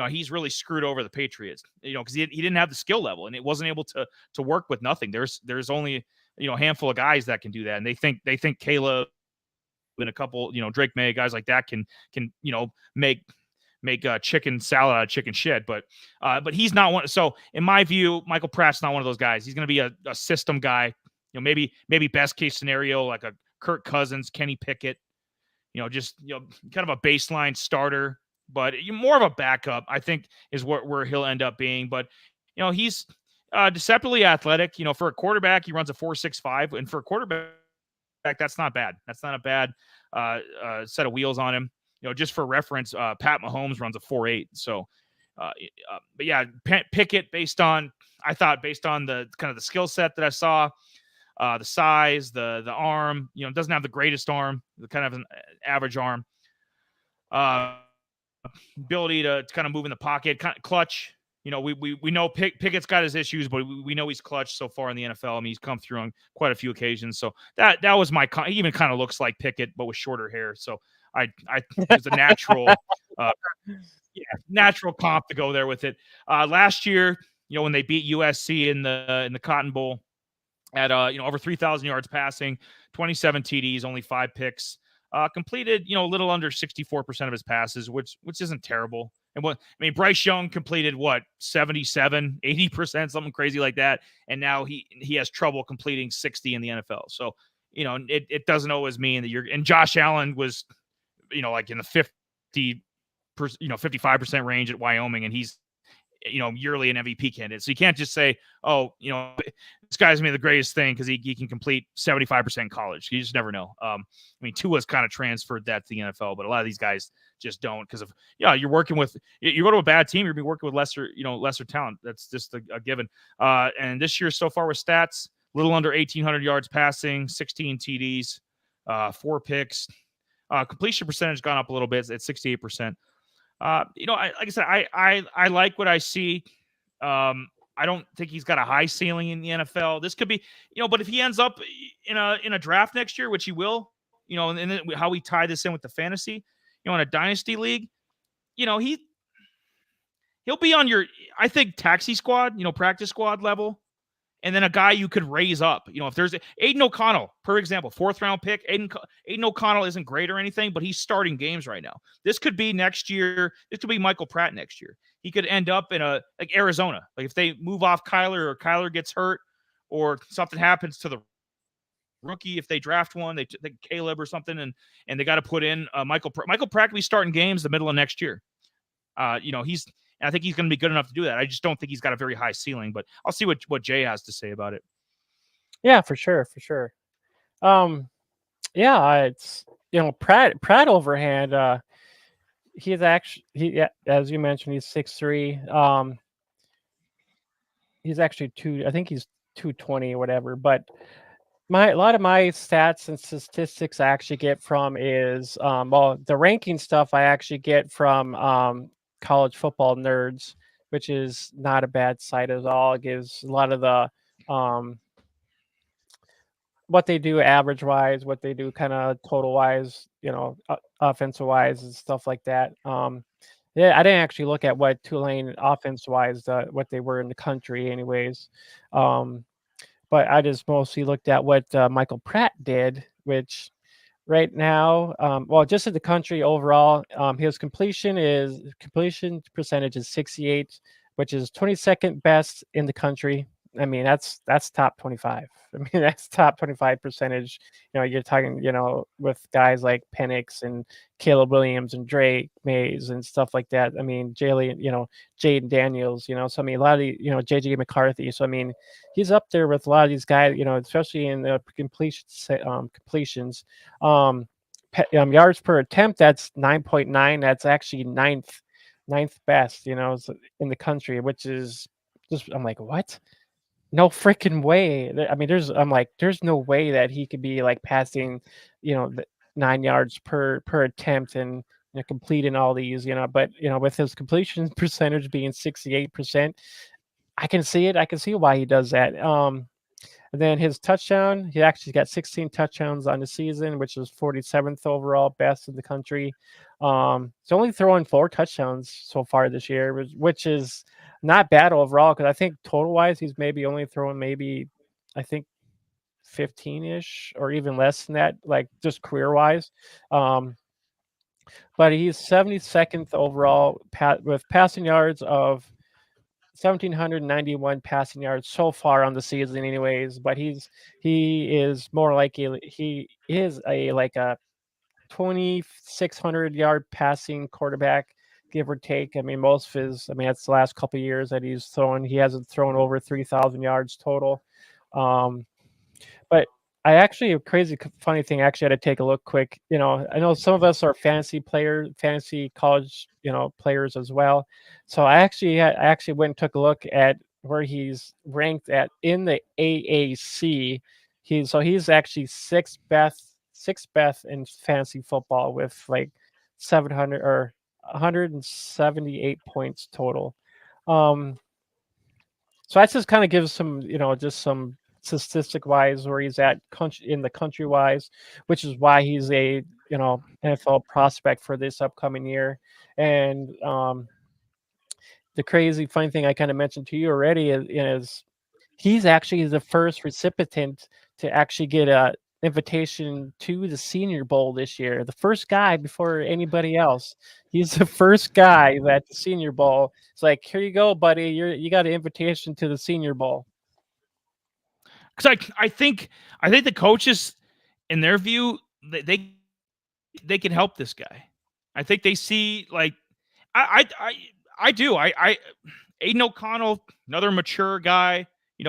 Speaker 2: He's really screwed over the Patriots, because he didn't have the skill level, and it wasn't able to work with nothing. There's only a handful of guys that can do that, and they think Caleb and a couple Drake May, guys like that can make chicken salad out of chicken shit, but he's not one. So in my view, Michael Pratt's not one of those guys. He's going to be a system guy. Maybe best case scenario like a Kirk Cousins, Kenny Pickett. Just kind of a baseline starter, but more of a backup, I think, is where he'll end up being. But he's deceptively athletic. For a quarterback, he runs a 4.65, and for a quarterback, that's not bad. That's not a bad set of wheels on him. Just for reference, Pat Mahomes runs a 4.8. So, but yeah, Pickett, based on the kind of the skill set that I saw, the size, the arm, doesn't have the greatest arm, the kind of an average arm, ability to kind of move in the pocket, kind of clutch. We know Pickett's got his issues, but we know he's clutch so far in the NFL. I mean, he's come through on quite a few occasions. So that was he even kind of looks like Pickett, but with shorter hair. So I it's a natural, natural comp to go there with it. Last year, when they beat USC in the Cotton Bowl, at over 3,000 yards passing, 27 TDs, only 5 picks, completed a little under 64% of his passes, which isn't terrible. And Bryce Young completed 77, 80%, something crazy like that, and now he has trouble completing 60 in the NFL. So it doesn't always mean that you're. And Josh Allen was like in the 55% range at Wyoming, and he's yearly an MVP candidate. So you can't just say, oh, this guy's gonna be the greatest thing because he can complete 75% in college. You just never know. Tua's kind of transferred that to the NFL, but a lot of these guys just don't, because of you're working with, you go to a bad team, you're gonna be working with lesser talent. That's just a given. And this year so far with stats, a little under 1,800 yards passing, 16 TDs, 4 picks. Completion percentage gone up a little bit at 68%. Like I said, I like what I see. I don't think he's got a high ceiling in the NFL. This could be, but if he ends up in a draft next year, which he will, and then how we tie this in with the fantasy, in a dynasty league, he'll be on your, I think, taxi squad, practice squad level. And then a guy you could raise up. If there's Aiden O'Connell, for example, 4th-round pick. Aiden O'Connell isn't great or anything, but he's starting games right now. This could be next year. This could be Michael Pratt next year. He could end up in like Arizona. Like if they move off Kyler or Kyler gets hurt or something happens to the rookie, if they draft one, they Caleb or something, and they got to put in Michael Pratt. Michael Pratt could be starting games the middle of next year. I think he's going to be good enough to do that. I just don't think he's got a very high ceiling, but I'll see what Jay has to say about it.
Speaker 1: Yeah, for sure. Yeah, it's Pratt overhand. He's actually as you mentioned, he's 6'3". He's actually I think he's 220 or whatever. But a lot of my stats and statistics I actually get from is the ranking stuff I actually get from College Football Nerds, which is not a bad site at all. It gives a lot of the what they do average wise, what they do kind of total wise, offensive wise and stuff like that. Yeah, I didn't actually look at what Tulane offense wise, what they were in the country anyways. But I just mostly looked at what Michael Pratt did, which right now, just in the country overall, his completion percentage is 68, which is 22nd best in the country. I mean, that's top 25. I mean, that's top 25 percentage. You're talking, with guys like Penix and Caleb Williams and Drake Mays and stuff like that. I mean, Jaden Daniels, so I mean, a lot of JJ McCarthy. So I mean, he's up there with a lot of these guys, especially in the completions. Yards per attempt, that's 9.9. That's actually ninth best, in the country, which is just, I'm like, what? No freaking way. I mean, there's no way that he could be like passing, 9 yards per attempt and completing all these, but with his completion percentage being 68%, I can see it. I can see why he does that. And then his touchdown, he actually got 16 touchdowns on the season, which is 47th overall, best in the country. He's only throwing 4 touchdowns so far this year, which is not bad overall, because I think total-wise, he's maybe only throwing I think 15-ish or even less than that, like just career-wise. But he's 72nd overall with passing yards of 1,791 passing yards so far on the season anyways, but he is more like he is like a 2,600 yard passing quarterback, give or take. I mean, that's the last couple of years that he's thrown. He hasn't thrown over 3,000 yards total. But I actually, a crazy funny thing, actually had to take a look quick. I know some of us are fantasy college, players as well. So I actually went and took a look at where he's ranked at in the AAC. He's actually sixth best in fantasy football with like 700 or 178 points total. So that just kind of gives some, just some statistic wise where he's at in the country wise, which is why he's a NFL prospect for this upcoming year. And the crazy funny thing I kind of mentioned to you already is he's actually the first recipient to actually get a invitation to the Senior Bowl this year. The first guy before anybody else. He's the first guy at the Senior Bowl. It's like, here you go, buddy. You got an invitation to the Senior Bowl.
Speaker 2: Because I think the coaches, in their view, they can help this guy. I think they see, like, I do. Aiden O'Connell, another mature guy,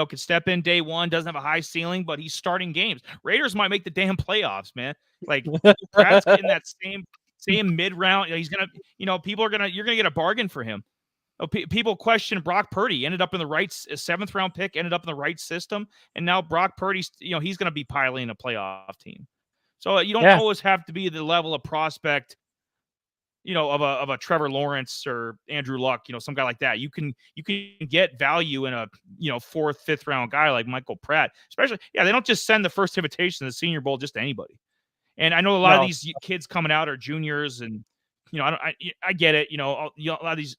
Speaker 2: can step in day one, doesn't have a high ceiling, but he's starting games. Raiders might make the damn playoffs, man. Like, Pratt's in that same mid round. He's gonna, you're gonna get a bargain for him. People question Brock Purdy. Ended up in the right 7th round pick. Ended up in the right system, and now Brock Purdy's, he's going to be piloting a playoff team. So you don't always have to be the level of prospect of a Trevor Lawrence or Andrew Luck, some guy like that. You can get value in a 4th, 5th round guy like Michael Pratt, especially. Yeah, they don't just send the first invitation to the Senior Bowl just to anybody. And I know a lot of these kids coming out are juniors, and I get it. A lot of these,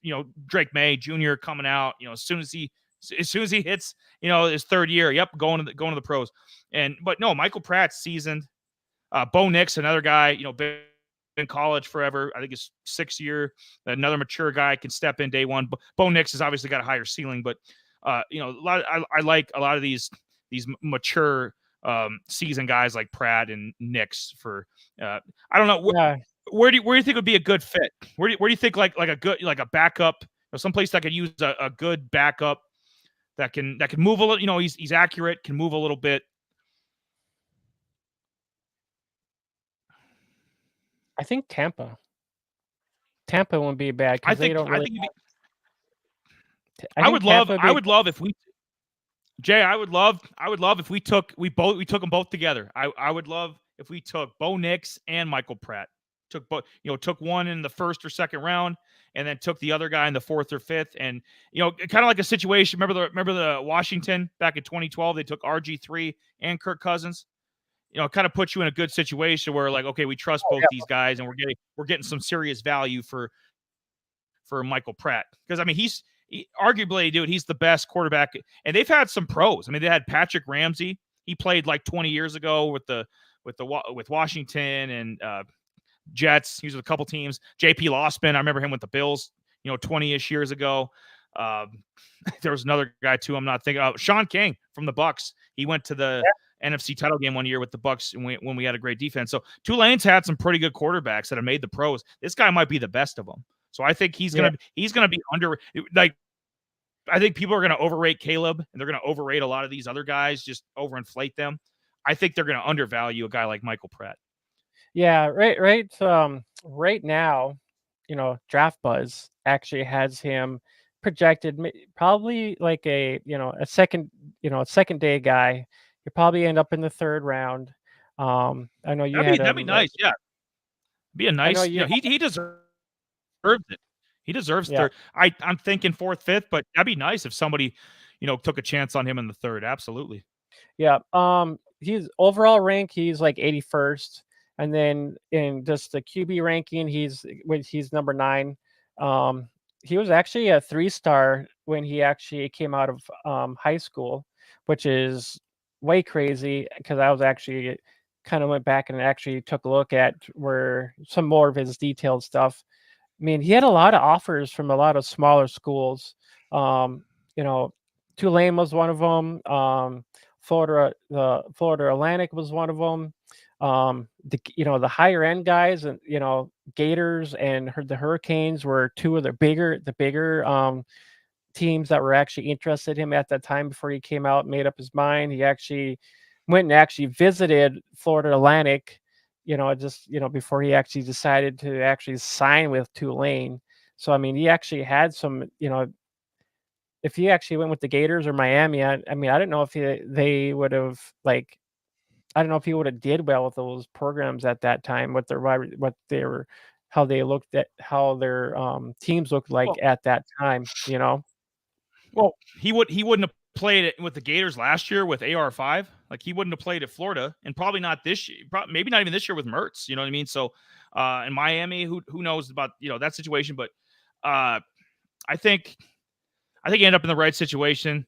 Speaker 2: Drake May Jr. coming out, as soon as he hits, his 3rd year, yep, going to the pros. But no, Michael Pratt's seasoned. Bo Nix, another guy, been in college forever. I think his 6th year, another mature guy can step in day one. Bo Nix has obviously got a higher ceiling, but I like a lot of these mature seasoned guys like Pratt and Nix for I don't know where do you think would be a good fit? Where do you think like a backup, someplace that could use a good backup that can move a little, he's accurate, can move a little bit.
Speaker 1: I think Tampa wouldn't be bad because they don't really.
Speaker 2: I would love if we, Jay. I would love if we took them both together. I would love if we took Bo Nix and Michael Pratt. Took one in the 1st or 2nd round, and then took the other guy in the 4th or 5th. And kind of like a situation. Remember the Washington back in 2012? They took RG3 and Kirk Cousins. Kind of puts you in a good situation where, like, okay, we trust both these guys, and we're getting some serious value for Michael Pratt, because I mean he's arguably, dude, he's the best quarterback, and they've had some pros. I mean, they had Patrick Ramsey. He played like 20 years ago with Washington and Jets. He was with a couple teams. JP Losman, I remember him with the Bills, 20-ish years ago. There was another guy too. I'm not thinking of Sean King from the Bucks. He went to the NFC title game one year with the Bucks when we had a great defense. So Tulane's had some pretty good quarterbacks that have made the pros. This guy might be the best of them. So I think he's gonna be under. Like, I think people are gonna overrate Caleb, and they're gonna overrate a lot of these other guys, just overinflate them. I think they're gonna undervalue a guy like Michael Pratt.
Speaker 1: Yeah, right. Right now, Draft Buzz actually has him projected probably like a second day guy. You probably end up in the 3rd round. I know you
Speaker 2: that'd be nice. Yeah, be a nice. He deserves it. He deserves 3rd. I'm thinking 4th, 5th, but that'd be nice if somebody, took a chance on him in the 3rd. Absolutely.
Speaker 1: Yeah. He's overall rank. He's like 81st, and then in just the QB ranking, he's number 9. He was actually a 3-star when he actually came out of high school, which is way crazy, because I was actually kind of went back and actually took a look at where some more of his detailed stuff. I mean, he had a lot of offers from a lot of smaller schools. Tulane was one of them. The Florida Atlantic was one of them. The higher end guys, and Gators and the Hurricanes were two of the bigger teams that were actually interested in him at that time before he came out and made up his mind. He actually went and actually visited Florida Atlantic, before he actually decided to actually sign with Tulane. So, I mean, he actually had some, if he actually went with the Gators or Miami, I don't know if they would have, like, I don't know if he would have did well with those programs at that time, how they looked at, how their teams looked like at that time,
Speaker 2: Well, he wouldn't have played it with the Gators last year with AR5. Like, he wouldn't have played at Florida, and probably not this year. Maybe not even this year with Mertz. You know what I mean? So, in Miami, who knows about that situation? But I think he ended up in the right situation.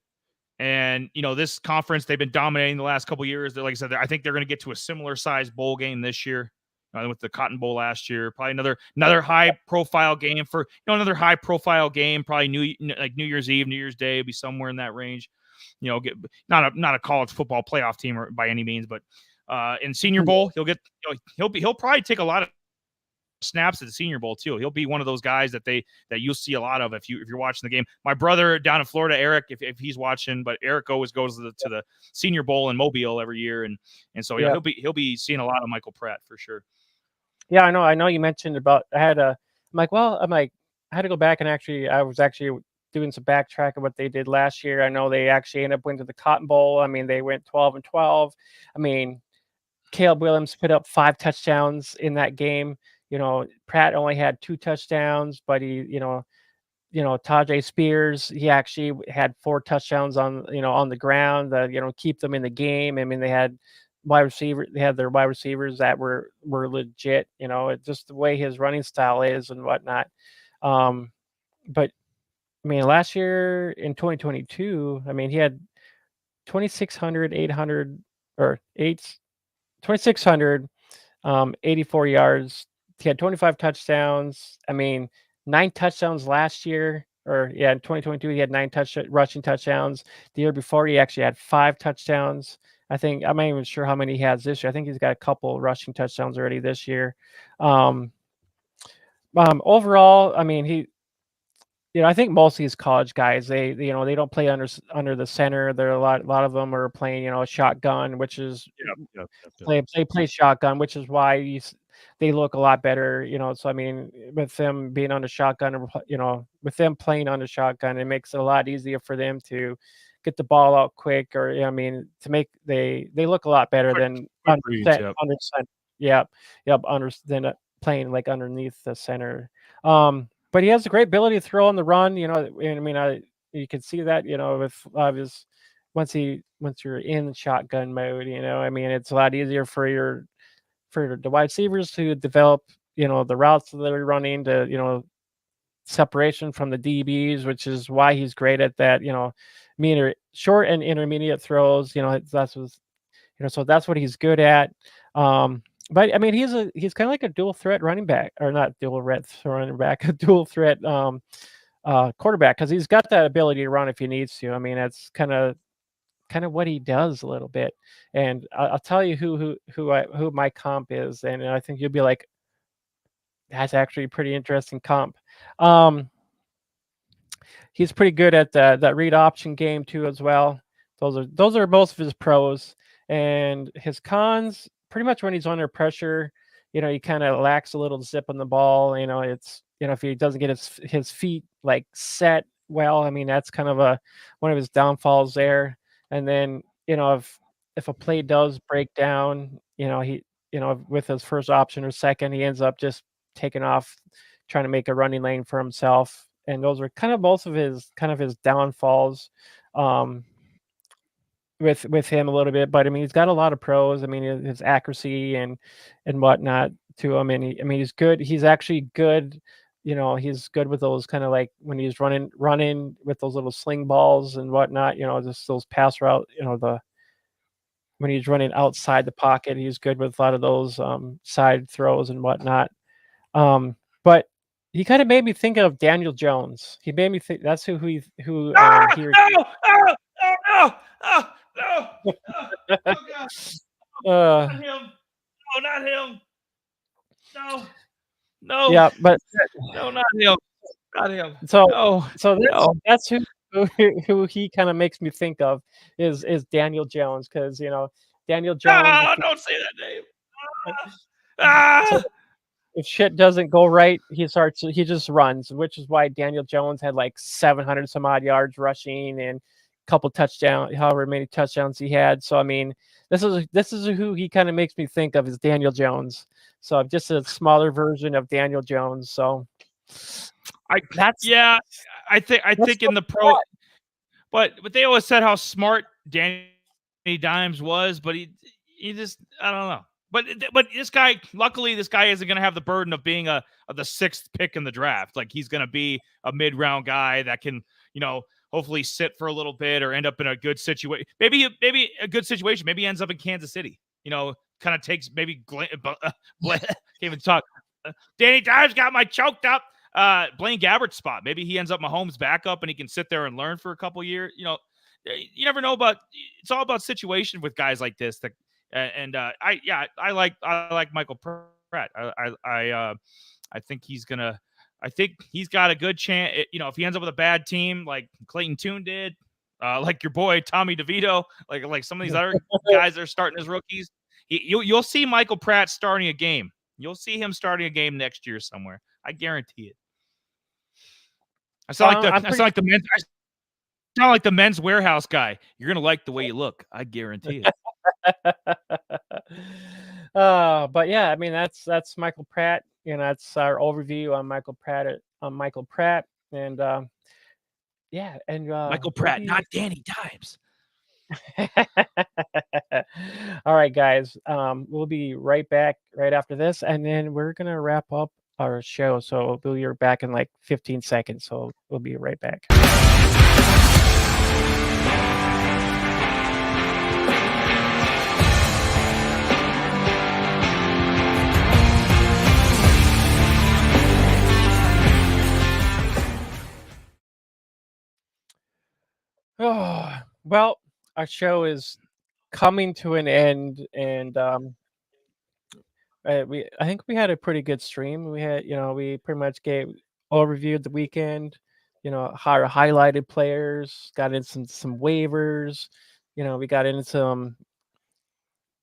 Speaker 2: And this conference, they've been dominating the last couple of years. Like I said, I think they're going to get to a similar size bowl game this year. With the Cotton Bowl last year, probably another high profile game for another high profile game. Probably New Year's Eve, New Year's Day, will be somewhere in that range. Not a college football playoff team by any means, but in Senior Bowl he'll probably take a lot of snaps at the Senior Bowl too. He'll be one of those guys that you'll see a lot of if you're watching the game. My brother down in Florida, Eric, if he's watching, but Eric always goes to the Senior Bowl in Mobile every year, and so he'll be seeing a lot of Michael Pratt for sure.
Speaker 1: Yeah, I know you mentioned about, I had to go back and I was actually doing some backtrack of what they did last year. I know they actually ended up winning the Cotton Bowl. I mean, they went 12-12. I mean, Caleb Williams put up 5 touchdowns in that game. Pratt only had 2 touchdowns, but Tajay Spears, he actually had 4 touchdowns on the ground, keep them in the game. I mean, they had their wide receivers that were legit, just the way his running style is and whatnot. But I mean, last year in 2022, I mean, he had 2,600, 800 or 2,600, 84 yards. He had 25 touchdowns. I mean, 9 touchdowns last year, in 2022, he had 9 rushing touchdowns. The year before, he actually had 5 touchdowns. I'm not even sure how many he has this year. I think he's got a couple rushing touchdowns already this year. Overall, I mean, I think most of these college guys, they don't play under the center. There are a lot of them are playing, shotgun, which is they play shotgun, which is why they look a lot better, So I mean, with them being on the shotgun, with them playing on the shotgun, it makes it a lot easier for them to get the ball out quick, or I mean, they look a lot better than under center. Yep, than playing like underneath the center. But he has a great ability to throw on the run, and I mean, you can see that, with his once you're in shotgun mode, I mean, it's a lot easier for the wide receivers to develop, the routes that they're running to, separation from the DBs, which is why he's great at that, short and intermediate throws, so that's what he's good at. But I mean, he's kind of like a dual threat running back, or not dual threat running back, a dual threat quarterback, because he's got that ability to run if he needs to. I mean, that's kind of what he does a little bit. And I'll tell you who my comp is, and I think you'll be like, that's actually a pretty interesting comp. He's pretty good at that read option game too as well. Those are most of his pros, and his cons. Pretty much when he's under pressure, he kind of lacks a little zip on the ball. It's if he doesn't get his feet like set well, I mean, that's kind of one of his downfalls there. And then if a play does break down, he with his first option or second, he ends up just taking off, trying to make a running lane for himself. And those are kind of both of his downfalls. With him a little bit, but I mean, he's got a lot of pros. I mean, his accuracy and whatnot to him, and he's good. He's actually good. He's good with those kind of like when he's running with those little sling balls and whatnot. Just those pass route. When he's running outside the pocket, he's good with a lot of those side throws and whatnot. But he kind of made me think of Daniel Jones. He made me think that's who.
Speaker 2: No! Oh, God. Not him. No, not him. No.
Speaker 1: Yeah, but
Speaker 2: no, not him. Not him.
Speaker 1: So that's who he kind of makes me think of is Daniel Jones, because Daniel Jones.
Speaker 2: No, don't say that name.
Speaker 1: So if shit doesn't go right, he just runs, which is why Daniel Jones had like 700 some odd yards rushing and couple touchdowns, however many touchdowns he had. So I mean, this is who he kind of makes me think of as Daniel Jones. So I'm just a smaller version of Daniel Jones. So
Speaker 2: I think in the pro, but they always said how smart Danny Dimes was, but he just, I don't know. But this guy, luckily, this guy isn't going to have the burden of being the 6th pick in the draft. Like, he's going to be a mid-round guy that can, hopefully sit for a little bit or end up in a good situation. Maybe a good situation. Maybe he ends up in Kansas City. Kind of takes maybe can't even talk. Danny Dimes got my choked up Blaine Gabbert's spot. Maybe he ends up Mahomes' backup and he can sit there and learn for a couple years. You never know it's all about situation with guys like this. I like Michael Pratt. I think he's got a good chance. If he ends up with a bad team like Clayton Tune did, like your boy Tommy DeVito, like some of these other guys that are starting as rookies, you'll see Michael Pratt starting a game. You'll see him starting a game next year somewhere. I guarantee it. I sound like the men's warehouse guy. You're gonna like the way you look. I guarantee it.
Speaker 1: But yeah, I mean, that's Michael Pratt. that's our overview on Michael Pratt, and yeah, and
Speaker 2: Michael
Speaker 1: we'll
Speaker 2: Pratt,
Speaker 1: be
Speaker 2: not Danny Dimes.
Speaker 1: all right, guys. We'll be right back right after this, and then we're gonna wrap up our show. So we'll be back in like 15 seconds. So we'll be right back. Oh, well, our show is coming to an end, and I think we had a pretty good stream. We pretty much gave overviewed the weekend. Our highlighted players, got in some waivers. We got into some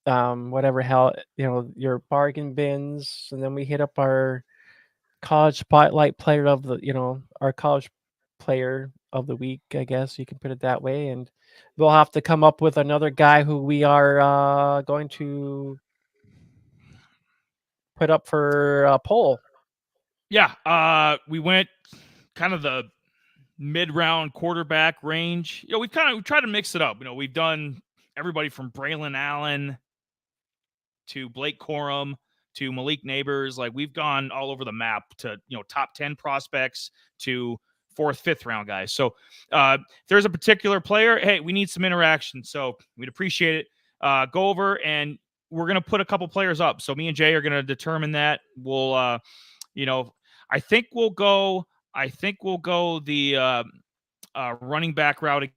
Speaker 1: whatever hell, your bargain bins, and then we hit up our college spotlight player of our college player of the week, I guess you can put it that way. And we'll have to come up with another guy who we are going to put up for a poll.
Speaker 2: Yeah, we went kind of the mid-round quarterback range. We tried to mix it up. We've done everybody from Braylon Allen to Blake Corum to Malik Neighbors. Like, we've gone all over the map to top 10 prospects to 4th, 5th round guys. So if there's a particular player, hey, we need some interaction. So we'd appreciate it. Go over, and we're gonna put a couple players up. So me and Jay are gonna determine that. We'll I think we'll go the running back route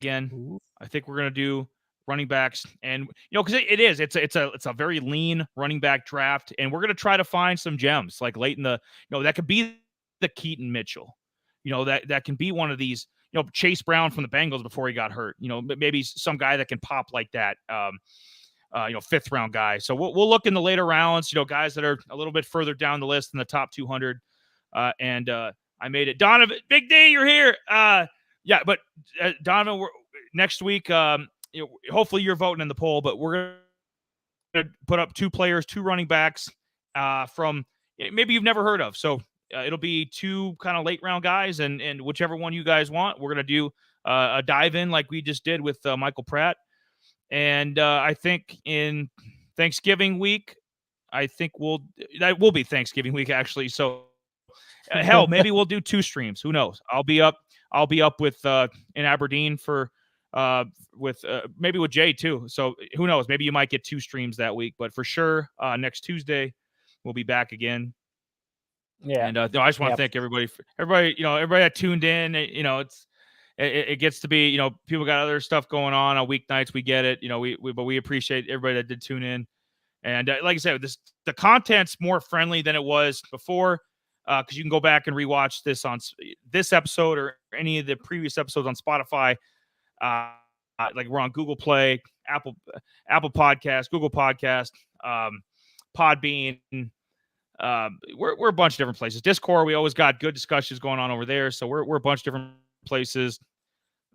Speaker 2: again.
Speaker 1: Ooh.
Speaker 2: I think we're gonna do running backs, and because it's a very lean running back draft, and we're gonna try to find some gems like late in the that could be the Keaton Mitchell, that can be one of these, Chase Brown from the Bengals before he got hurt, maybe some guy that can pop like that. 5th round guy. So we'll look in the later rounds, guys that are a little bit further down the list in the top 200. And I made it. Donovan, Big D, you're here. Yeah, but Donovan, next week, hopefully you're voting in the poll, but we're going to put up 2 players, 2 running backs from maybe you've never heard of. So it'll be 2 kind of late round guys, and whichever one you guys want, we're going to do a dive in like we just did with Michael Pratt. And I think in Thanksgiving week, that will be Thanksgiving week, actually. So hell, maybe we'll do 2 streams. Who knows? I'll be up with in Aberdeen for maybe with Jay too. So who knows? Maybe you might get 2 streams that week, but for sure next Tuesday we'll be back again.
Speaker 1: Yeah.
Speaker 2: And I just want to thank everybody that tuned in. It gets to be, people got other stuff going on weeknights. We get it, but we appreciate everybody that did tune in. And like I said, the content's more friendly than it was before, because you can go back and rewatch this episode or any of the previous episodes on Spotify. Like, we're on Google Play, Apple Podcast, Google Podcast, Podbean. We're a bunch of different places. Discord, we always got good discussions going on over there. So we're a bunch of different places.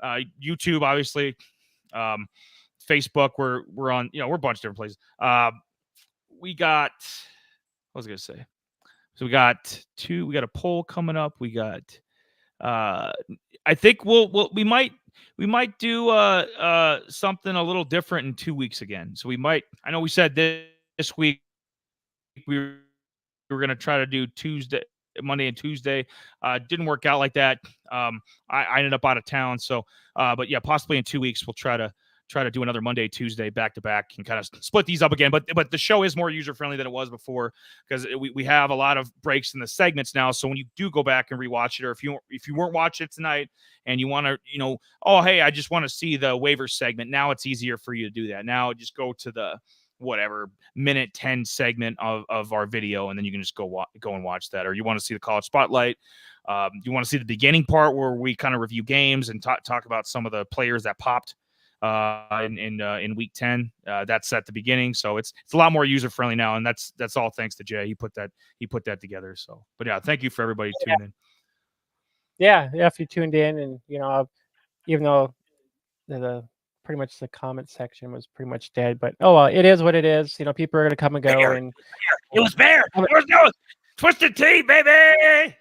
Speaker 2: YouTube, obviously, Facebook, we're on, we're a bunch of different places. We got, what was I gonna say? So we got a poll coming up. We got, I think we might do something a little different in 2 weeks again. So I know we said this week we were going to try to do Monday and Tuesday. Didn't work out like that. I ended up out of town. So, but yeah, possibly in 2 weeks, we'll try to do another Monday, Tuesday back to back and kind of split these up again. But the show is more user friendly than it was before, because we have a lot of breaks in the segments now. So when you do go back and rewatch it, or if you weren't watching it tonight and you want to, oh, hey, I just want to see the waivers segment. Now it's easier for you to do that. Now just go to the whatever minute 10 segment of our video, and then you can just go and watch that. Or you want to see the college spotlight, you want to see the beginning part where we kind of review games and talk about some of the players that popped in week 10. That's at the beginning, so it's a lot more user friendly now, and that's all thanks to Jay. He put that together. So, but yeah, thank you for everybody tuning in.
Speaker 1: Yeah, if you tuned in, and even though pretty much the comment section was pretty much dead, but oh well, it is what it is. People are gonna come and go, and
Speaker 2: It was Bear. There was no Twisted Tea, baby.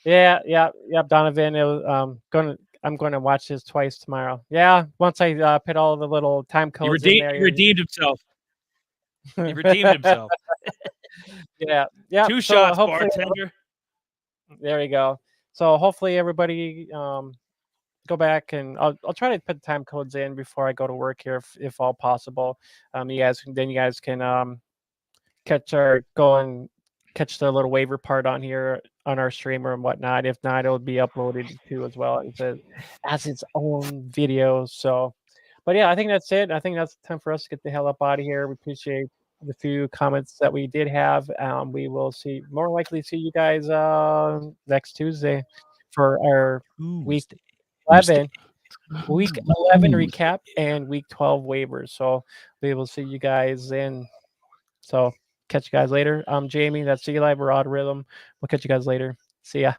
Speaker 1: Yeah, Donovan. It was, I'm going to watch this twice tomorrow. Yeah, once I put all the little time codes in there.
Speaker 2: He redeemed himself. He redeemed himself.
Speaker 1: Yeah.
Speaker 2: 2 shots, bartender.
Speaker 1: There we go. So hopefully everybody go back, and I'll try to put time codes in before I go to work here if all possible. You guys can catch the little waiver part on here on our streamer and whatnot. If not, it'll be uploaded too as well as its own video. So, but yeah, I think that's it. I think that's time for us to get the hell up out of here. We appreciate the few comments that we did have. We will more likely see you guys next Tuesday for our week 11 recap and week 12 waivers. So we will see you guys then. So catch you guys later. I'm Jaymie. That's Eli. We're Odd Rhythm. We'll catch you guys later. See ya.